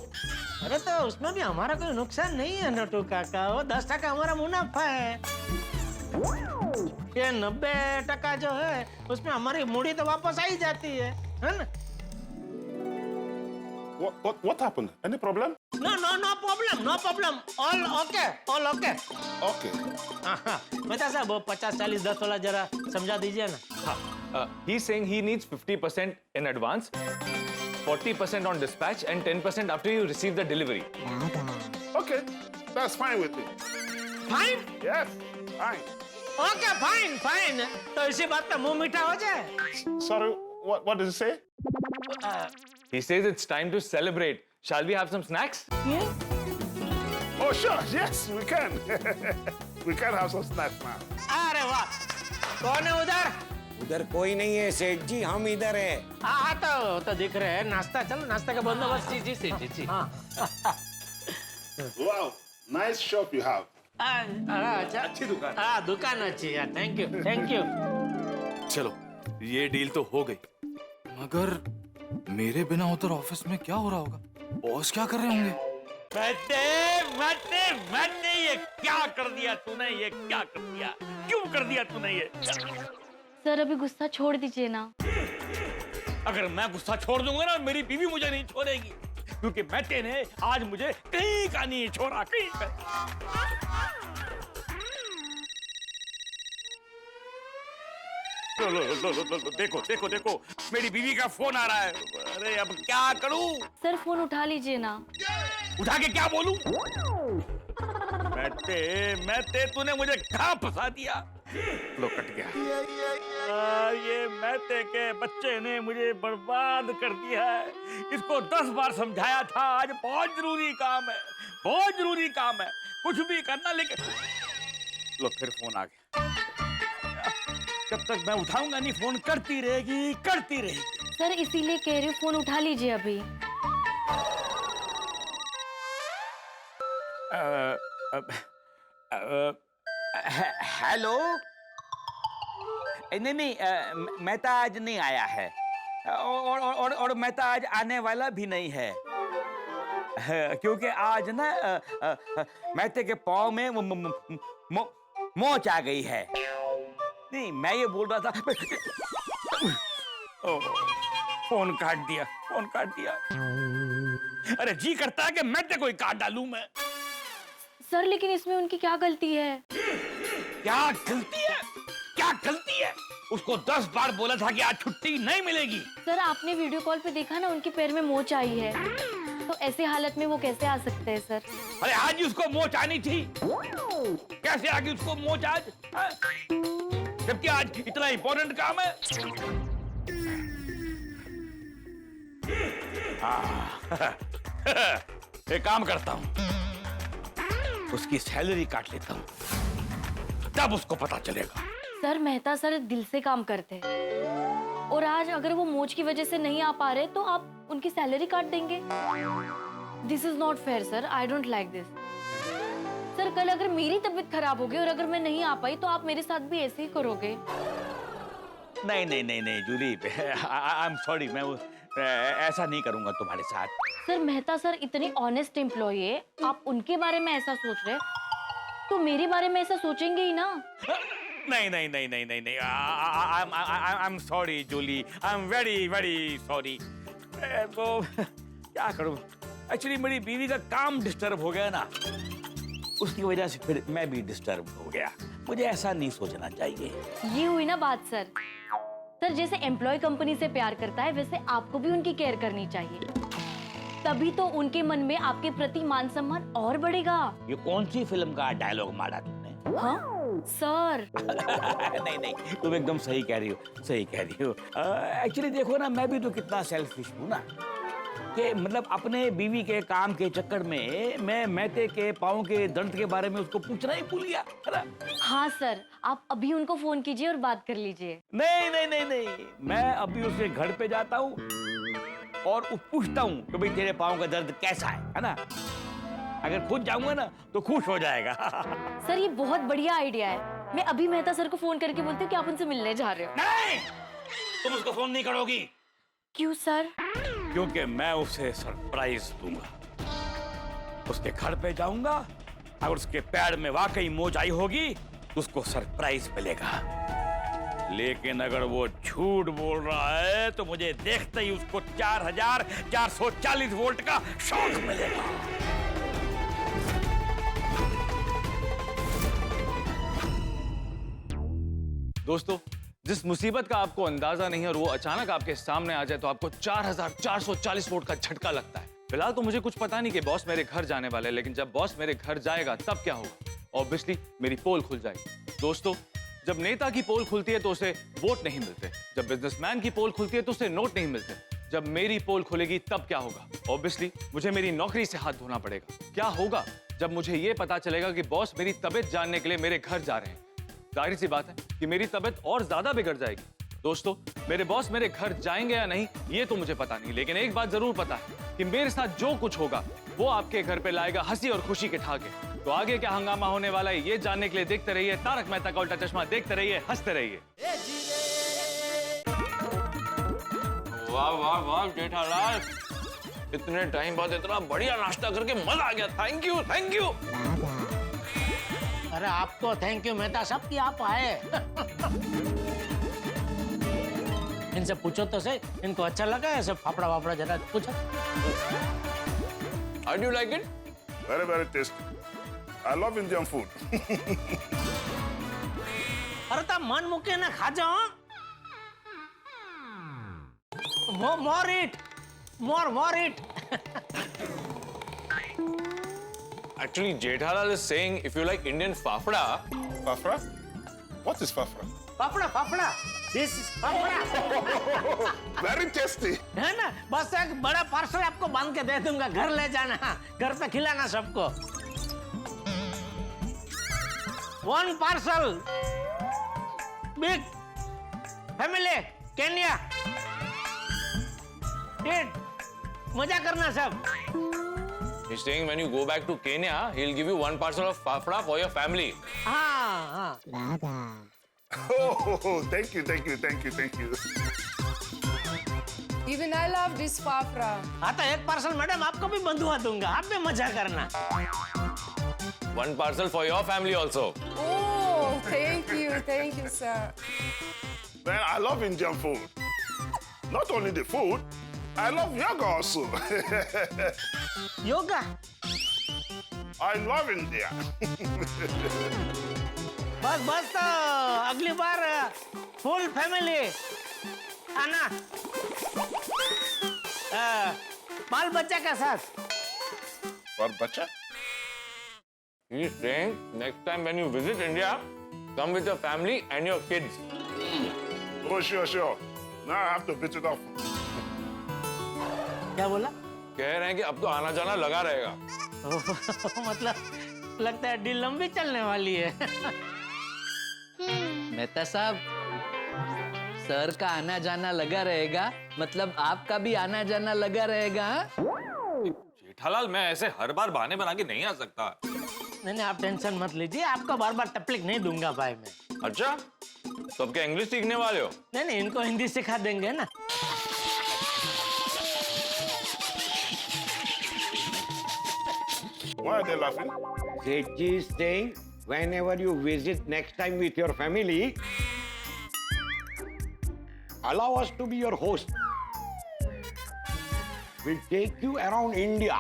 अरे तो उसमें भी हमारा कोई नुकसान नहीं है नटू काका, वो 10% हमारा मुनाफा है। ये 90% जो है उसमें हमारी मूड़ी तो वापस आ ही जाती है ना? What happened? Any problem? No problem. All okay. Okay. Mehta साहब वो 50, 40, 10 वाला जरा समझा दीजिए ना। हाँ, he's saying he needs 50% in advance, 40% on dispatch, and 10% after you receive the delivery. Okay, that's fine with me. Fine? Yes, fine. Okay, fine. तो इसी बात पे मुंह मीठा हो जाए। Sorry, what did you say? He says it's time to celebrate. Shall we have some snacks? Oh, sure. Yes, we can. We can have some snacks now. अरे वाह, कौन है उधर? उधर कोई नहीं है सेठ जी, हम इधर है। हाँ तो दिख रहे हैं। नाश्ता, चलो नाश्ता का बंदोबस्त। जी सेठ जी। हाँ। Wow, nice shop you have. अच्छा, अच्छी दुकान। हाँ दुकान अच्छी है। Thank you. चलो, ये डील तो हो गई, मगर मेरे बिना उधर ऑफिस में क्या हो रहा होगा? बॉस क्या कर रहे होंगे? मैंने ये क्या कर दिया तूने? ये क्या कर दिया? क्यों कर दिया तूने ये? सर अभी गुस्सा छोड़ दीजिए ना। अगर मैं गुस्सा छोड़ दूंगा ना, मेरी बीवी मुझे नहीं छोड़ेगी, क्योंकि मैटे ने आज मुझे कहीं का नहीं छोड़ा, कहीं का। लो, देखो, मेरी बीवी का फोन आ रहा है। अरे अब क्या करूं? सर फोन उठा लीजिए ना। उठा के क्या बोलूं? मैटे तूने मुझे कहाँ फंसा दिया? लो कट गया। ये मैटे के बच्चे ने मुझे बर्बाद कर दिया है। इसको 10 बार समझाया था, आज बहुत जरूरी काम है, कुछ भी करना, लेकिन लो फिर फोन आ गया। जब तक मैं उठाऊंगा नहीं, फोन करती रहेगी। सर इसीलिए कह रही हूँ, फोन उठा लीजिए अभी। हेलो। नहीं, मेहता आज नहीं आया है, और मेहता आज आने वाला भी नहीं है, क्योंकि आज ना मेहते के पाँव में मोच आ गई है। नहीं, मैं ये बोल रहा था। फोन काट दिया। अरे जी करता है कि मेहते को ही काट डालूं मैं। सर लेकिन इसमें उनकी क्या गलती है? क्या गलती है? क्या गलती है? उसको 10 बार बोला था कि आज छुट्टी नहीं मिलेगी। सर आपने वीडियो कॉल पे देखा ना, उनके पैर में मोच आई है, तो ऐसे हालत में वो कैसे आ सकते हैं सर? अरे आज ही उसको मोच आनी थी। कैसे आ गई उसको मोच आज? हाँ? जबकि आज इतना इंपॉर्टेंट काम है। एक काम करता हूँ, उसकी सैलरी काट लेता हूँ, तब उसको पता चलेगा। सर मेहता सर दिल से काम करते हैं, और आज अगर वो मोच की वजह से नहीं आ पा रहे तो आप उनकी सैलरी काट देंगे? This is not fair sir, I don't like this. Sir कल अगर मेरी तबीयत खराब होगी और अगर मैं नहीं आ पाई तो आप मेरे साथ भी ऐसे ही करोगे? नहीं नहीं नहीं नहीं जूली, आई एम सॉरी, मैं ऐसा नहीं करूंगा तुम्हारे साथ। सर मेहता सर इतने ऑनेस्ट एम्प्लॉय है, आप उनके बारे में ऐसा सोच रहे तो मेरे बारे में ऐसा सोचेंगे ही ना? नहीं नहीं नहीं नहीं नहीं नहीं, I am sorry Julie, I am very very sorry. तो क्या करूं, एक्चुअली मेरी बीवी का काम डिस्टर्ब हो गया ना, उसकी वजह से फिर मैं भी डिस्टर्ब हो गया। मुझे ऐसा नहीं सोचना चाहिए। ये हुई ना बात सर। सर जैसे एम्प्लॉय कंपनी से प्यार करता है वैसे आपको भी उनकी केयर करनी चाहिए, तभी तो उनके मन में आपके प्रति मान सम्मान और बढ़ेगा। ये कौन सी फिल्म का डायलॉग मारा तुमने? हाँ सर। नहीं नहीं, तुम एकदम सही कह रही हो, सही कह रही हो। एक्चुअली देखो ना, मैं भी तो कितना सेल्फिश हूँ ना, कि मतलब अपने बीवी के काम के चक्कर में मैं मेहते के पाँव के दर्द के बारे में उसको पूछना ही भूल गया, है ना? हाँ सर, आप अभी उनको फोन कीजिए और बात कर लीजिए। नहीं नहीं नहीं नहीं, मैं अभी उसके घर पे जाता हूँ और पूछता हूँ कि भाई तेरे पाँव का दर्द कैसा है ना? अगर खुद जाऊंगा ना तो खुश हो जाएगा। सर ये बहुत बढ़िया आइडिया है, मैं अभी मेहता सर को फोन करके बोलती हूँ कि आप उनसे मिलने जा रहे हो। नहीं, तुम उसको फोन नहीं करोगी। क्यों सर? क्योंकि मैं उसे सरप्राइज दूंगा। उसके घर पे जाऊंगा, अगर उसके पैर में वाकई मोच आई होगी तो उसको सरप्राइज मिलेगा, लेकिन अगर वो झूठ बोल रहा है तो मुझे देखते ही उसको 4440 वोल्ट का शॉक मिलेगा। दोस्तों, जिस मुसीबत का आपको अंदाजा नहीं है और वो अचानक आपके सामने आ जाए तो आपको 4440 वोल्ट का झटका लगता है। फिलहाल तो मुझे कुछ पता नहीं कि बॉस मेरे घर जाने वाले हैं, लेकिन जब बॉस मेरे घर जाएगा तब क्या होगा? ऑब्वियसली मेरी पोल खुल जाएगी। दोस्तों, जब नेता की पोल खुलती है तो उसे वोट नहीं मिलते, जब बिजनेसमैन की पोल खुलती है तो उसे नोट नहीं मिलते। जब मेरी पोल खुलेगी तब क्या होगा? ऑब्वियसली मुझे मेरी नौकरी से हाथ धोना पड़ेगा। क्या होगा जब मुझे ये पता चलेगा कि बॉस मेरी तबीयत जानने के लिए मेरे घर जा रहे हैं? जाहिर सी बात है कि मेरी तबीयत और ज्यादा बिगड़ जाएगी। दोस्तों, मेरे बॉस मेरे घर जाएंगे या नहीं ये तो मुझे पता नहीं, लेकिन एक बात जरूर पता है कि मेरे साथ जो कुछ होगा वो आपके घर पे लाएगा हंसी और खुशी के ठहाके। तो आगे क्या हंगामा होने वाला है ये जानने के लिए देखते रहिए तारक मेहता का उल्टा चश्मा, देखते रहिए, हंसते रहिए। वाह वाह वाह जेठालाल, इतने टाइम बाद इतना बढ़िया नाश्ता करके मजा आ गया। Thank you thank you. अरे आपको थैंक यू मेहता साहब कि आप आए। इनसे पूछो तो सही, इनको अच्छा लगा ऐसे फाफड़ा वाफड़ा? जरा पूछो। How do you like it? Very, very tasty. I love Indian food. अरे तो मन मुके ना खा जाओ। More eat, more eat. Actually, Jethalal is saying if you like Indian fafda. Fafra? What is fafra? Fafda. This is fafda. Very tasty. है ना? बस एक बड़ा पार्सल आपको बांध के दे दूंगा, घर ले जाना, घर पे खिलाना सबको। One parcel. Big family, Kenya. Eat. मजा करना सब। He's saying when you go back to Kenya, he'll give you one parcel of fafda for your family. हाँ। Oh, thank you, thank you, thank you, thank you. Even I love this fafra. हाँ तो एक parcel madam आपको भी बंधुआ दूंगा, आप भी मजा करना। One parcel for your family also. Oh, thank you, sir. Man, I love Indian food. Not only the food, I love yoga also. Yoga? I love India. बस बस तो अगली बार फुल फैमिली आना, बाल बच्चा के साथ। और बच्चा? He's saying next time when you visit India, come with your family and your kids. Oh, sure. Now I have to visit off. क्या बोला? कह रहे हैं कि अब तो आना जाना लगा रहेगा। मतलब लगता है डील लंबी चलने वाली है। मेहता साहब, सर का आना जाना लगा रहेगा, मतलब आपका भी आना जाना लगा रहेगा। जेठालाल, मैं ऐसे हर बार बहाने बना के नहीं आ सकता। नहीं, आप टेंशन मत लीजिए, आपको बार बार टपलिक नहीं दूंगा भाई मैं। अच्छा, तो अब क्या इंग्लिश सीखने वाले हो? नहीं, इनको हिंदी सिखा देंगे ना। Why are they laughing? Sethi is saying, whenever you visit next time with your family, allow us to be your host. We'll take you around India.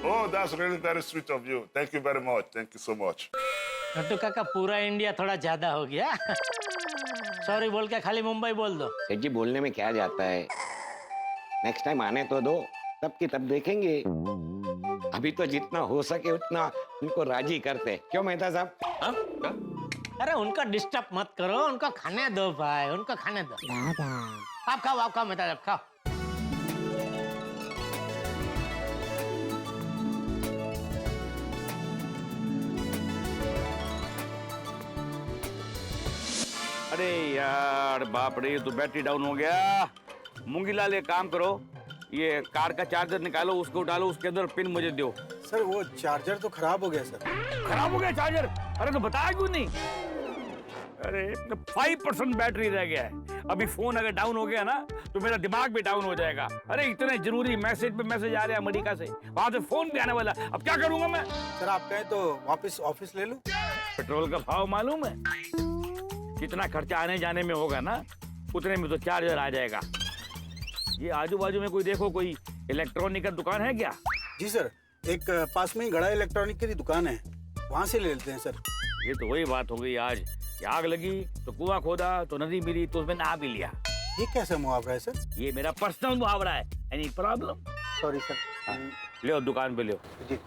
Oh, that's really very sweet of you. Thank you very much. Thank you so much. Nattu काका, पूरा India थोड़ा ज्यादा हो गया। Sorry बोल के खाली मुंबई बोल दो। सेठ जी, बोलने में क्या जाता है? नेक्स्ट टाइम आने तो दो, तब की तब देखेंगे। अभी तो जितना हो सके उतना उनको राजी करते। क्यों मेहता साहब? अरे उनको डिस्टर्ब मत करो, उनको खाने दो भाई, उनको खाने दो। आप खाओ मेहता साहब, खाओ। अरे यार बाप रे, ये तो बैटरी डाउन हो गया। मूंगीलाल, एक काम करो, ये कार का चार्जर निकालो, उसको डालो, उसके अंदर पिन मुझे दो। सर वो चार्जर तो खराब हो गया सर। खराब हो गया चार्जर? अरे तो बताया क्यों नहीं? अरे 5% बैटरी रह गया है। अभी फोन अगर डाउन हो गया ना तो मेरा दिमाग भी डाउन हो जाएगा। अरे इतने जरूरी मैसेज पे मैसेज आ रहे हैं अमेरिका से, वहां से फोन भी आने वाला। अब क्या करूंगा मैं? सर आप कहें तो वापस ऑफिस ले लूं? पेट्रोल का भाव मालूम है? कितना खर्चा आने जाने में होगा ना, उतने में तो चार्जर आ जाएगा। ये आजू बाजू में कोई देखो, कोई इलेक्ट्रॉनिक का दुकान है क्या? जी सर, एक पास में ही गड़ा इलेक्ट्रॉनिक की दुकान है, वहाँ से ले लेते हैं सर। ये तो वही बात हो गई आज, कि आग लगी तो कुआं खोदा तो नदी मिली तो उसमें नहा भी लिया। ये कैसा मुहावरा है सर? ये मेरा पर्सनल मुहावरा है। Any problem? Sorry sir. ले दुकान पे ले। जी।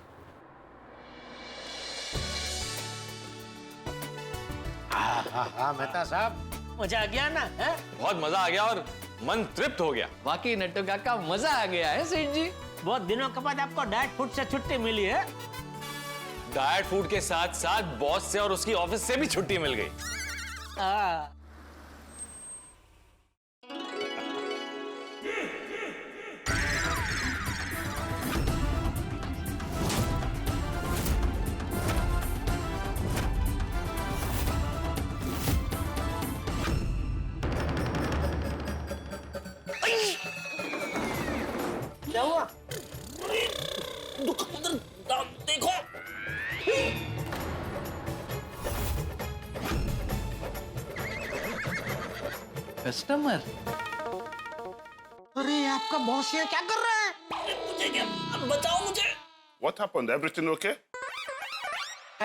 हाँ मेहता साहब, मजा आ गया ना? है? बहुत मजा आ गया और मन तृप्त हो गया। वाकई नट्टू काका, मजा आ गया है सेठ जी। बहुत दिनों के बाद आपको डाइट फूड से छुट्टी मिली है। डाइट फूड के साथ साथ बॉस से और उसकी ऑफिस से भी छुट्टी मिल गई। क्या हुआ? उधर देखो। कस्टमर? अरे आपका बॉस यहाँ क्या कर रहा है? मुझे क्या, बताओ मुझे। What happened? Everything okay?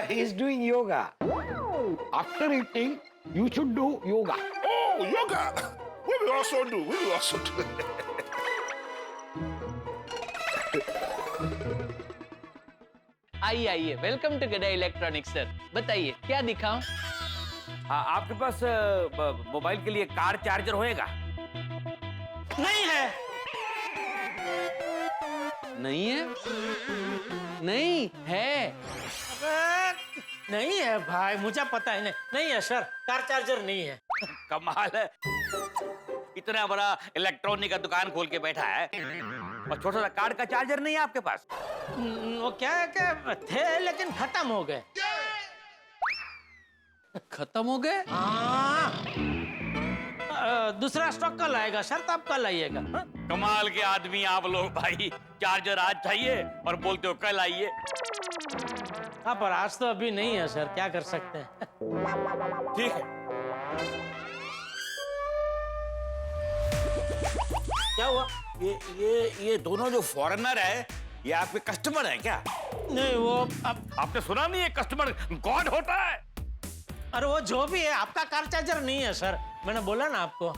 He is doing yoga. After eating, you should do yoga. Oh, yoga! We will also do. We will also do. आइए, वेलकम टू गड़ा इलेक्ट्रॉनिक्स सर। बताइए क्या दिखाऊं? आपके पास मोबाइल के लिए कार चार्जर होएगा? नहीं है। नहीं है? नहीं है? नहीं है भाई, मुझे पता है। नहीं है सर, कार चार्जर नहीं है। कमाल है, इतना बड़ा इलेक्ट्रॉनिक का दुकान खोल के बैठा है और छोटा सा कार का चार्जर नहीं है आपके पास? वो क्या है कि थे लेकिन खत्म हो गए। खत्म हो गए? हाँ, दूसरा स्टॉक कल आएगा सर, तो आप कल आइएगा। कमाल के आदमी आप लोग भाई, चार्जर आज चाहिए और बोलते हो कल आइए। हाँ, पर आज तो अभी नहीं है सर, क्या कर सकते हैं। ठीक है। क्या हुआ? ये दोनों जो फॉरेनर है, ये आपके कस्टमर है क्या? नहीं, वो आपने सुना नहीं है कस्टमर गॉड होता है? अरे वो जो भी है, आपका कार चार्जर नहीं है सर, मैंने बोला ना आपको।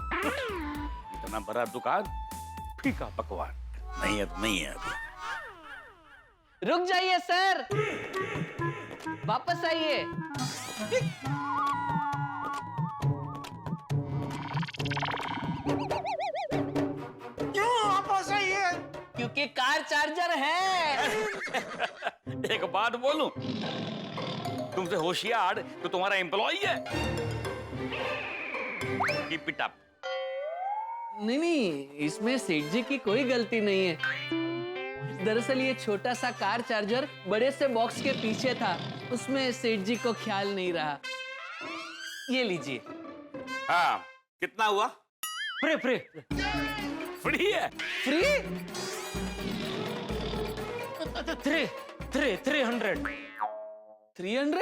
इतना बड़ा दुकान, फीका पकवान, नहीं है तो नहीं है अभी। रुक जाइए सर, वापस आइए। क्यों वापस आइए? क्योंकि कार चार्जर है। एक बात बोलूं, तुमसे होशियार तो तुम्हारा एम्प्लॉई है। Keep it up. नहीं, इसमें सेठ जी की कोई गलती नहीं है। दरअसल ये छोटा सा कार चार्जर बड़े से बॉक्स के पीछे था, उसमें सेठ जी को ख्याल नहीं रहा। ये लीजिए। हाँ, कितना हुआ? फ्री फ्री फ्री है? फ्री? 300। 300?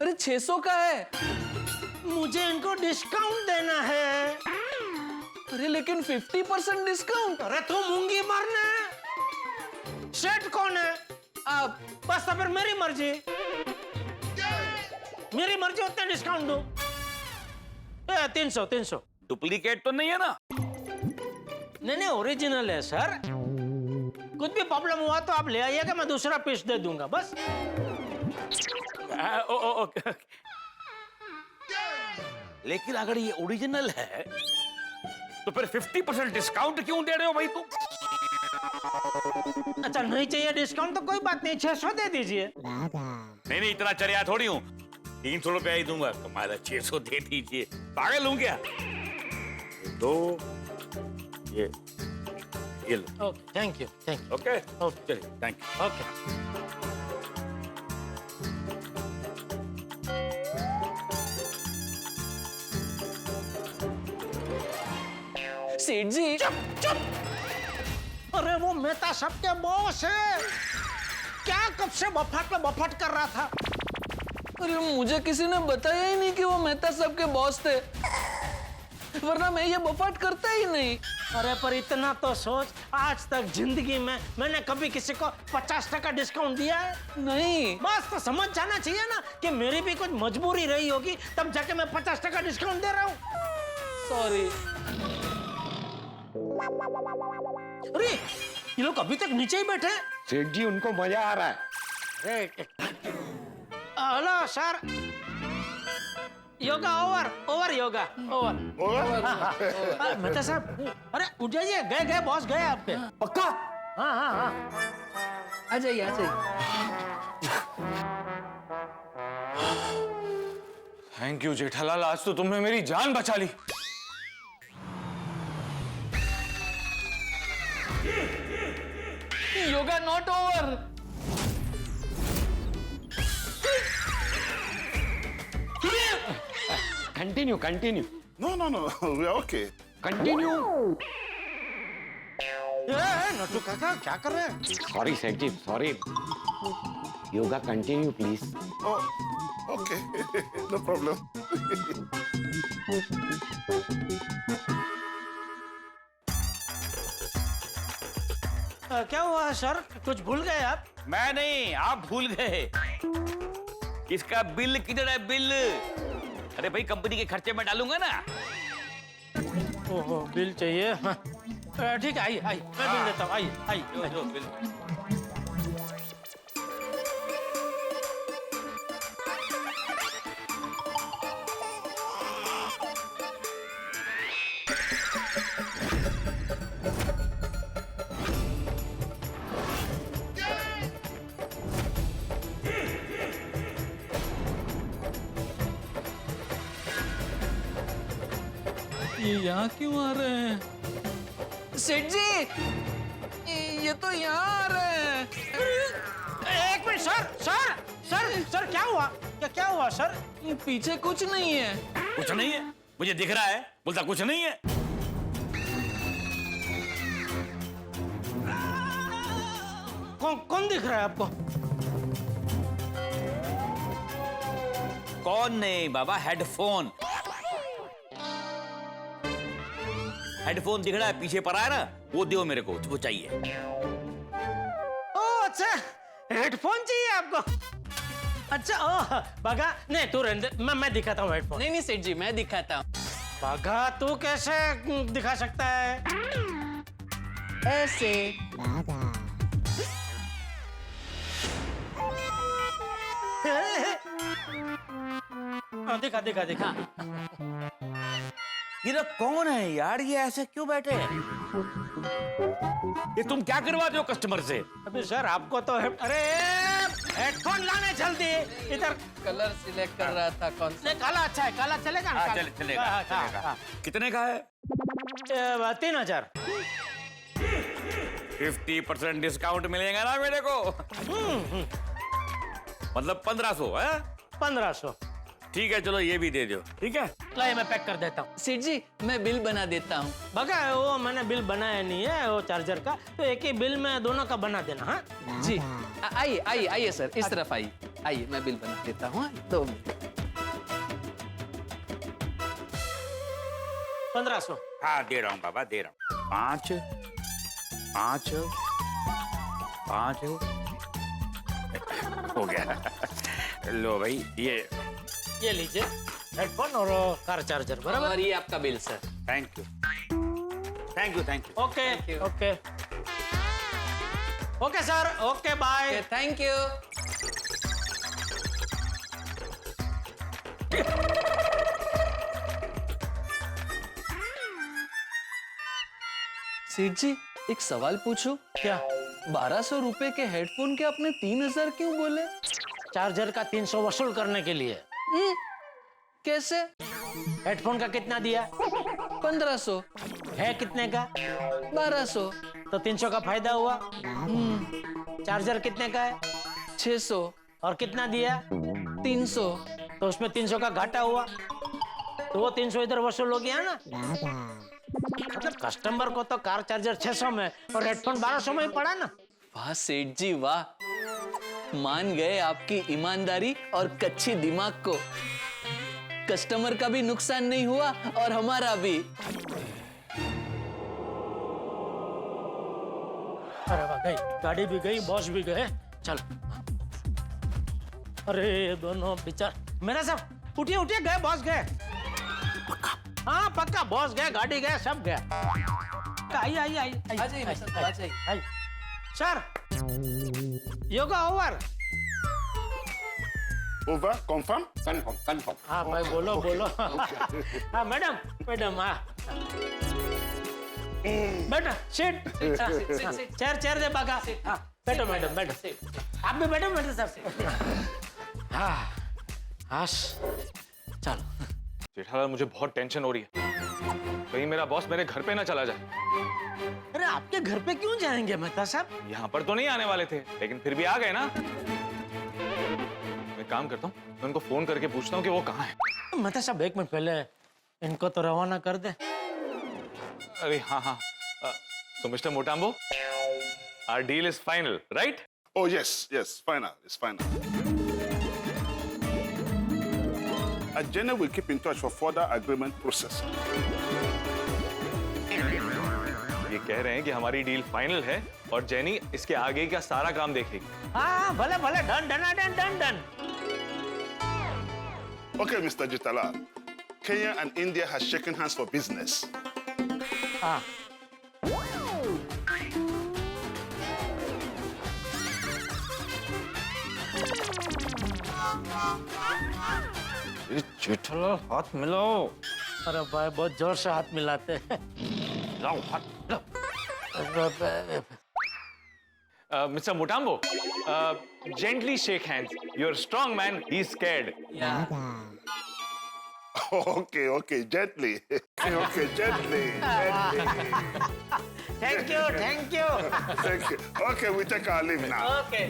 अरे 600 का है। मुझे इनको डिस्काउंट देना है। अरे लेकिन 50% डिस्काउंट। अरे तू मूंगी मारना है। सेठ कौन है? आप। बस तो फिर मेरी मर्जी, उतना डिस्काउंट दो। 300। डुप्लीकेट तो नहीं है ना? नहीं, ओरिजिनल है सर। कुछ भी प्रॉब्लम हुआ तो आप ले आइएगा, मैं दूसरा पीस दे दूंगा बस। ओके। लेकिन अगर ये ओरिजिनल है तो फिर 50% डिस्काउंट क्यों दे रहे हो भाई तुम? अच्छा, नहीं चाहिए डिस्काउंट तो कोई बात नहीं, 600 दे दीजिए। नहीं, इतना चरिया थोड़ी हूँ। 300 रुपया ही दूंगा, तुम्हारा 600 दे दीजिए। पागल हूँ क्या? दो ये लो। Okay, thank you. ओके, चलिए, थैंक यू। ओके। सेठ जी। चुप। अरे वो मेहता सबके बॉस है, क्या कब से बफट कर रहा था। अरे मुझे किसी ने बताया ही नहीं कि वो मेहता साहब के बॉस थे, वरना मैं ये बफाट करता ही नहीं। अरे पर इतना तो सोच, आज तक जिंदगी में मैंने कभी किसी को 50% डिस्काउंट दिया है? नहीं। बस तो समझ जाना चाहिए ना कि मेरी भी कुछ मजबूरी रही होगी, तब जाके मैं 50% डिस्काउंट दे रहा हूँ। सॉरी। अरे ये लोग अभी तक नीचे ही बैठे। सेठ जी, उनको मजा आ रहा है। Hello sir, yoga over yoga over. Mehta साहब, अरे उठ जाइए, गए बॉस गए आपके। पक्का? हाँ। आ जाइए। थैंक यू जेठालाल, आज तो तुमने मेरी जान बचा ली। Yoga not over. Continue. No, we are okay. Continue. Natu Kaka क्या कर रहे हैं? सॉरी सेठ जी, sorry. Yoga continue please. Oh, okay. No problem. क्या हुआ सर, कुछ भूल गए आप? मैं नहीं, आप भूल गए। इसका बिल किधर है? बिल? अरे भाई, कंपनी के खर्चे में डालूंगा ना। ओहो, बिल चाहिए। हाँ। ठीक है, आइए मैं बिल देता हूँ। आइए। जो बिल। ये यहाँ क्यों आ रहे हैं? सेठ जी, ये तो यहाँ आ रहे हैं। एक मिनट सर, क्या हुआ सर? ये पीछे कुछ नहीं है। कुछ नहीं है? मुझे दिख रहा है, बोलता कुछ नहीं है। कौन दिख रहा है आपको? कौन नहीं बाबा, हेडफोन दिख रहा है, पीछे पर आया ना, वो दो मेरे को, वो चाहिए। ओह अच्छा, हेडफोन चाहिए आपको? अच्छा ओ बागा नहीं तू रहने दे, मैं दिखाता हूँ हेडफोन। नहीं नहीं सेठ जी, मैं दिखाता हूँ। बागा तू कैसे दिखा सकता है? ऐसे। दिखा दिखा दिखा। ये लोग कौन है यार? ये ऐसे क्यों बैठे हैं? ये तुम क्या करवाते हो कस्टमर से? अभी सर आपको तो अरे हेडफोन लाने जल्दी इधर। कलर सिलेक्ट कर रहा था कौन सा? काला अच्छा है, काला चलेगा ना? चलेगा। कितने का है? 3000। 50% डिस्काउंट मिलेगा ना मेरे को? मतलब 1500 है? 1500। ठीक है चलो ये भी दे दो। ठीक है लाइए मैं पैक कर देता हूँ। सेठ जी मैं बिल बना देता हूँ। बगा वो मैंने बिल बनाया नहीं है वो चार्जर का, तो एक ही बिल में दोनों का बना देना। हाँ जी आइए आइए आइए सर, इस तरफ आइए। आइए मैं बिल बना देता हूँ। 1500। हाँ दे रहा हूँ बाबा, दे रहा हूँ। 5 5 5 हो गया। लो भाई ये लीजिए हेडफोन और कार चार्जर बराबर। और ये आपका bill sir. Thank you thank you thank you. Okay okay okay sir, okay bye. Thank you. सेठ जी एक सवाल पूछूं? क्या? 1200 रुपए के हेडफोन के आपने 3000 क्यों बोले? चार्जर का 300 वसूल करने के लिए। कैसे? हेडफोन का कितना दिया? 1500। है कितने का? 1200। तो 300 का फायदा हुआ। चार्जर कितने का है? 600। और कितना दिया? 300। तो उसमें 300 का घाटा हुआ, तो वो 300 इधर वसूल हो गया ना। मतलब कस्टमर को तो कार चार्जर 600 में और हेडफोन 1200 में ही पड़ा ना। वाह सेठ जी वाह, मान गए आपकी ईमानदारी और कच्ची दिमाग को। कस्टमर का भी नुकसान नहीं हुआ और हमारा भी। अरे वाह, गई गाड़ी भी गई, बॉस भी गए। चल अरे दोनों बेचार मेरा सब उठिए उठिए, गए बॉस गए। हाँ पक्का बॉस गए, गाड़ी गए, सब गए। आइए आइए आइए आ जाइए। Sir yoga over. Over? Confirm? Confirm. हाँ भाई बोलो बोलो। हाँ मैडम हाँ बैठो, सीट चेयर दे बागा। हाँ बैठो मैडम बैठो, आप भी बैठो मैडम साहब। हाँ चलो। जेठालाल मुझे बहुत टेंशन हो रही है, कहीं मेरा बॉस मेरे घर पे ना चला जाए। अरे आपके घर पे क्यों जाएंगे मेहता साहब? यहाँ पर तो नहीं आने वाले थे, लेकिन फिर भी आ गए ना। मैं काम करता हूँ, मैं उनको फोन करके पूछता हूँ कि वो कहाँ है। मेहता साहब 1 मिनट पहले इनको तो रवाना कर दे। अरे हाँ so Mr. Motambo, our deal is final, right? Oh, yes, final. It's final. Jenny will keep in touch for further agreement process. ये कह रहे हैं कि हमारी डील फाइनल है और जेनी इसके आगे का सारा काम देखेगी। हाँ भले भले, done. Okay, Mr. Jetala. Kenya and India has shaken hands for business. हाँ जेठालाल हाथ मिलाओ। अरे भाई बहुत जोर से हाथ मिलाते हैं। लाओ हाथ लाओ। Mr. Motambo, gently shake hands. You're a strong man. He's scared. Yeah. Okay, gently. Okay, gently. Thank you. Thank you. Okay, we take our leave now. Okay.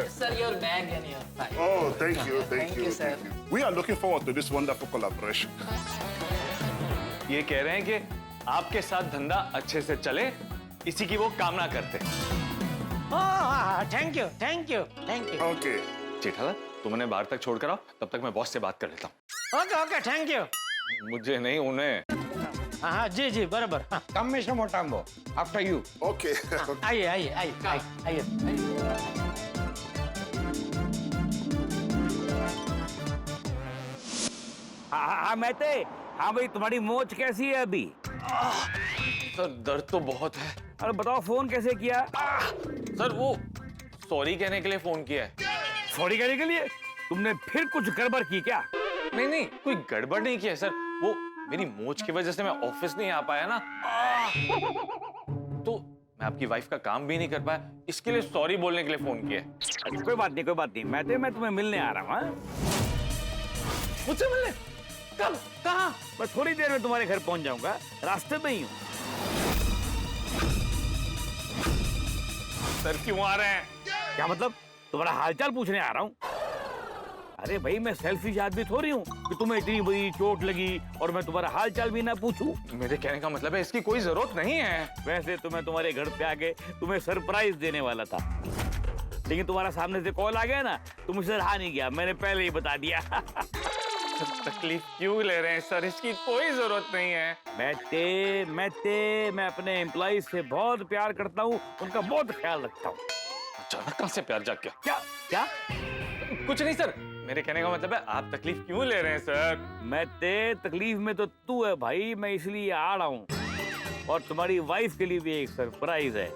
Sir, your bag and your file. Oh, thank you, Thank you, sir. We are looking forward to this wonderful collaboration. ये कह रहे हैं कि आपके साथ धंधा अच्छे से चले, इसी की वो कामना करते हैं। Thank you. Okay. जेठालाल, तुम उन्हें बाहर तक छोड़कर आओ, तब तक मैं बॉस से बात कर लेता हूँ। Okay thank you. मुझे नहीं, उन्हें। हाँ जी बराबर। हाँ। Come, Mr. Motambo. After you. Okay. आइए। हाँ मेहते, हाँ भाई तुम्हारी मोच कैसी है अभी? सर दर्द तो बहुत है। अरे बताओ फोन कैसे किया? सर वो सॉरी कहने के लिए फोन किया है। सॉरी कहने के लिए? तुमने फिर कुछ गड़बड़ की क्या? नहीं कोई गड़बड़ नहीं किया सर, वो मेरी मोच की वजह से मैं ऑफिस नहीं आ पाया ना, तो मैं आपकी वाइफ का काम भी नहीं कर पाया, इसके लिए सॉरी बोलने के लिए फोन किया। कोई बात नहीं मैं तुम्हें मिलने आ रहा हूँ। मुझसे मिलने? कब? कहाँ? मैं थोड़ी देर में तुम्हारे घर पहुंच जाऊंगा, रास्ते में ही हूँ। सर क्यों आ रहे हैं? क्या मतलब? तुम्हारा हालचाल पूछने आ रहा हूँ। अरे भाई मैं सेल्फिश आदमी थोड़ी हूँ कि तुम्हें इतनी बड़ी चोट लगी और मैं तुम्हारा हालचाल भी ना पूछूं। मेरे कहने का मतलब है इसकी कोई जरूरत नहीं है। वैसे तो मैं तुम्हारे घर पे आके तुम्हें सरप्राइज देने वाला था, लेकिन तुम्हारा सामने से कॉल आ गया ना, तो मुझसे रहा नहीं गया, मैंने पहले ही बता दिया। तकलीफ क्यों ले रहे हैं सर, इसकी कोई जरूरत नहीं है। मैं अपने एम्प्लॉइज से बहुत प्यार करता हूँ, उनका बहुत ख्याल रखता हूँ। अचानक कहाँ से प्यार जाग गया? क्या? कुछ नहीं सर, मेरे कहने का मतलब है आप तकलीफ क्यों ले रहे हैं सर? मैं तकलीफ में तो तू है भाई, मैं इसलिए आ रहा हूँ, और तुम्हारी वाइफ के लिए भी एक सरप्राइज है।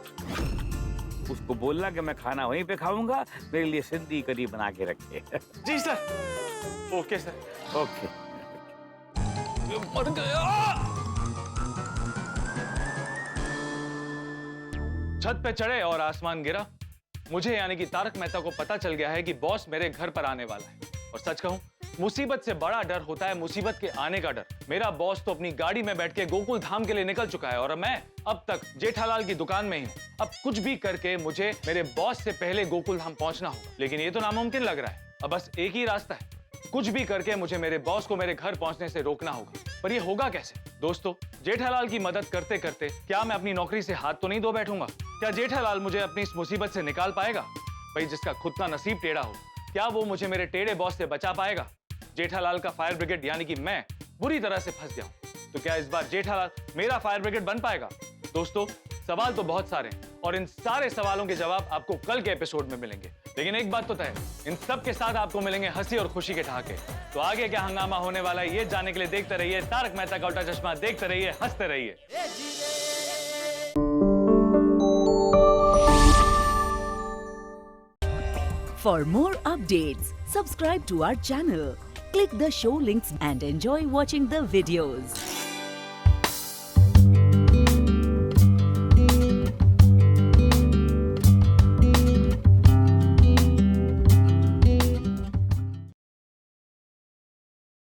उसको बोलना कि मैं खाना वहीं पे खाऊंगा, मेरे लिए सिंधी करी बना के रखे। जी सर। Okay sir. ओके। मर गया। छत पे चढ़े और आसमान गिरा। मुझे यानी कि तारक मेहता को पता चल गया है कि बॉस मेरे घर पर आने वाला है। और सच कहूं, मुसीबत से बड़ा डर होता है मुसीबत के आने का डर। मेरा बॉस तो अपनी गाड़ी में बैठ के गोकुल धाम के लिए निकल चुका है और मैं अब तक जेठालाल की दुकान में ही हूं। अब कुछ भी करके मुझे मेरे बॉस से पहले गोकुल धाम पहुंचना होगा, लेकिन ये तो नामुमकिन लग रहा है। अब बस एक ही रास्ता है, कुछ भी करके मुझे मेरे बॉस को मेरे घर पहुंचने से रोकना होगा। पर ये होगा कैसे? दोस्तों, जेठालाल की मदद करते करते क्या मैं अपनी नौकरी से हाथ तो नहीं धो बैठूंगा? क्या जेठालाल मुझे अपनी इस मुसीबत से निकाल पाएगा? भाई जिसका खुद का नसीब टेढ़ा हो, क्या वो मुझे मेरे टेढ़े बॉस से बचा पाएगा? जेठालाल का फायर ब्रिगेड यानी कि मैं बुरी तरह से फंस गया हूं, तो क्या इस बार जेठालाल मेरा फायर ब्रिगेड बन पाएगा? दोस्तों, सवाल तो बहुत सारे हैं और इन सारे सवालों के जवाब आपको कल के एपिसोड में मिलेंगे, लेकिन एक बात तो तय है, इन सब के साथ आपको मिलेंगे हंसी और खुशी के ठहाके। तो आगे क्या हंगामा होने वाला है ये जानने के लिए देखते रहिए तारक मेहता का उल्टा चश्मा, देखते रहिए, हंसते रहिए। For more updates, subscribe to our channel, click the show links and enjoy watching the videos.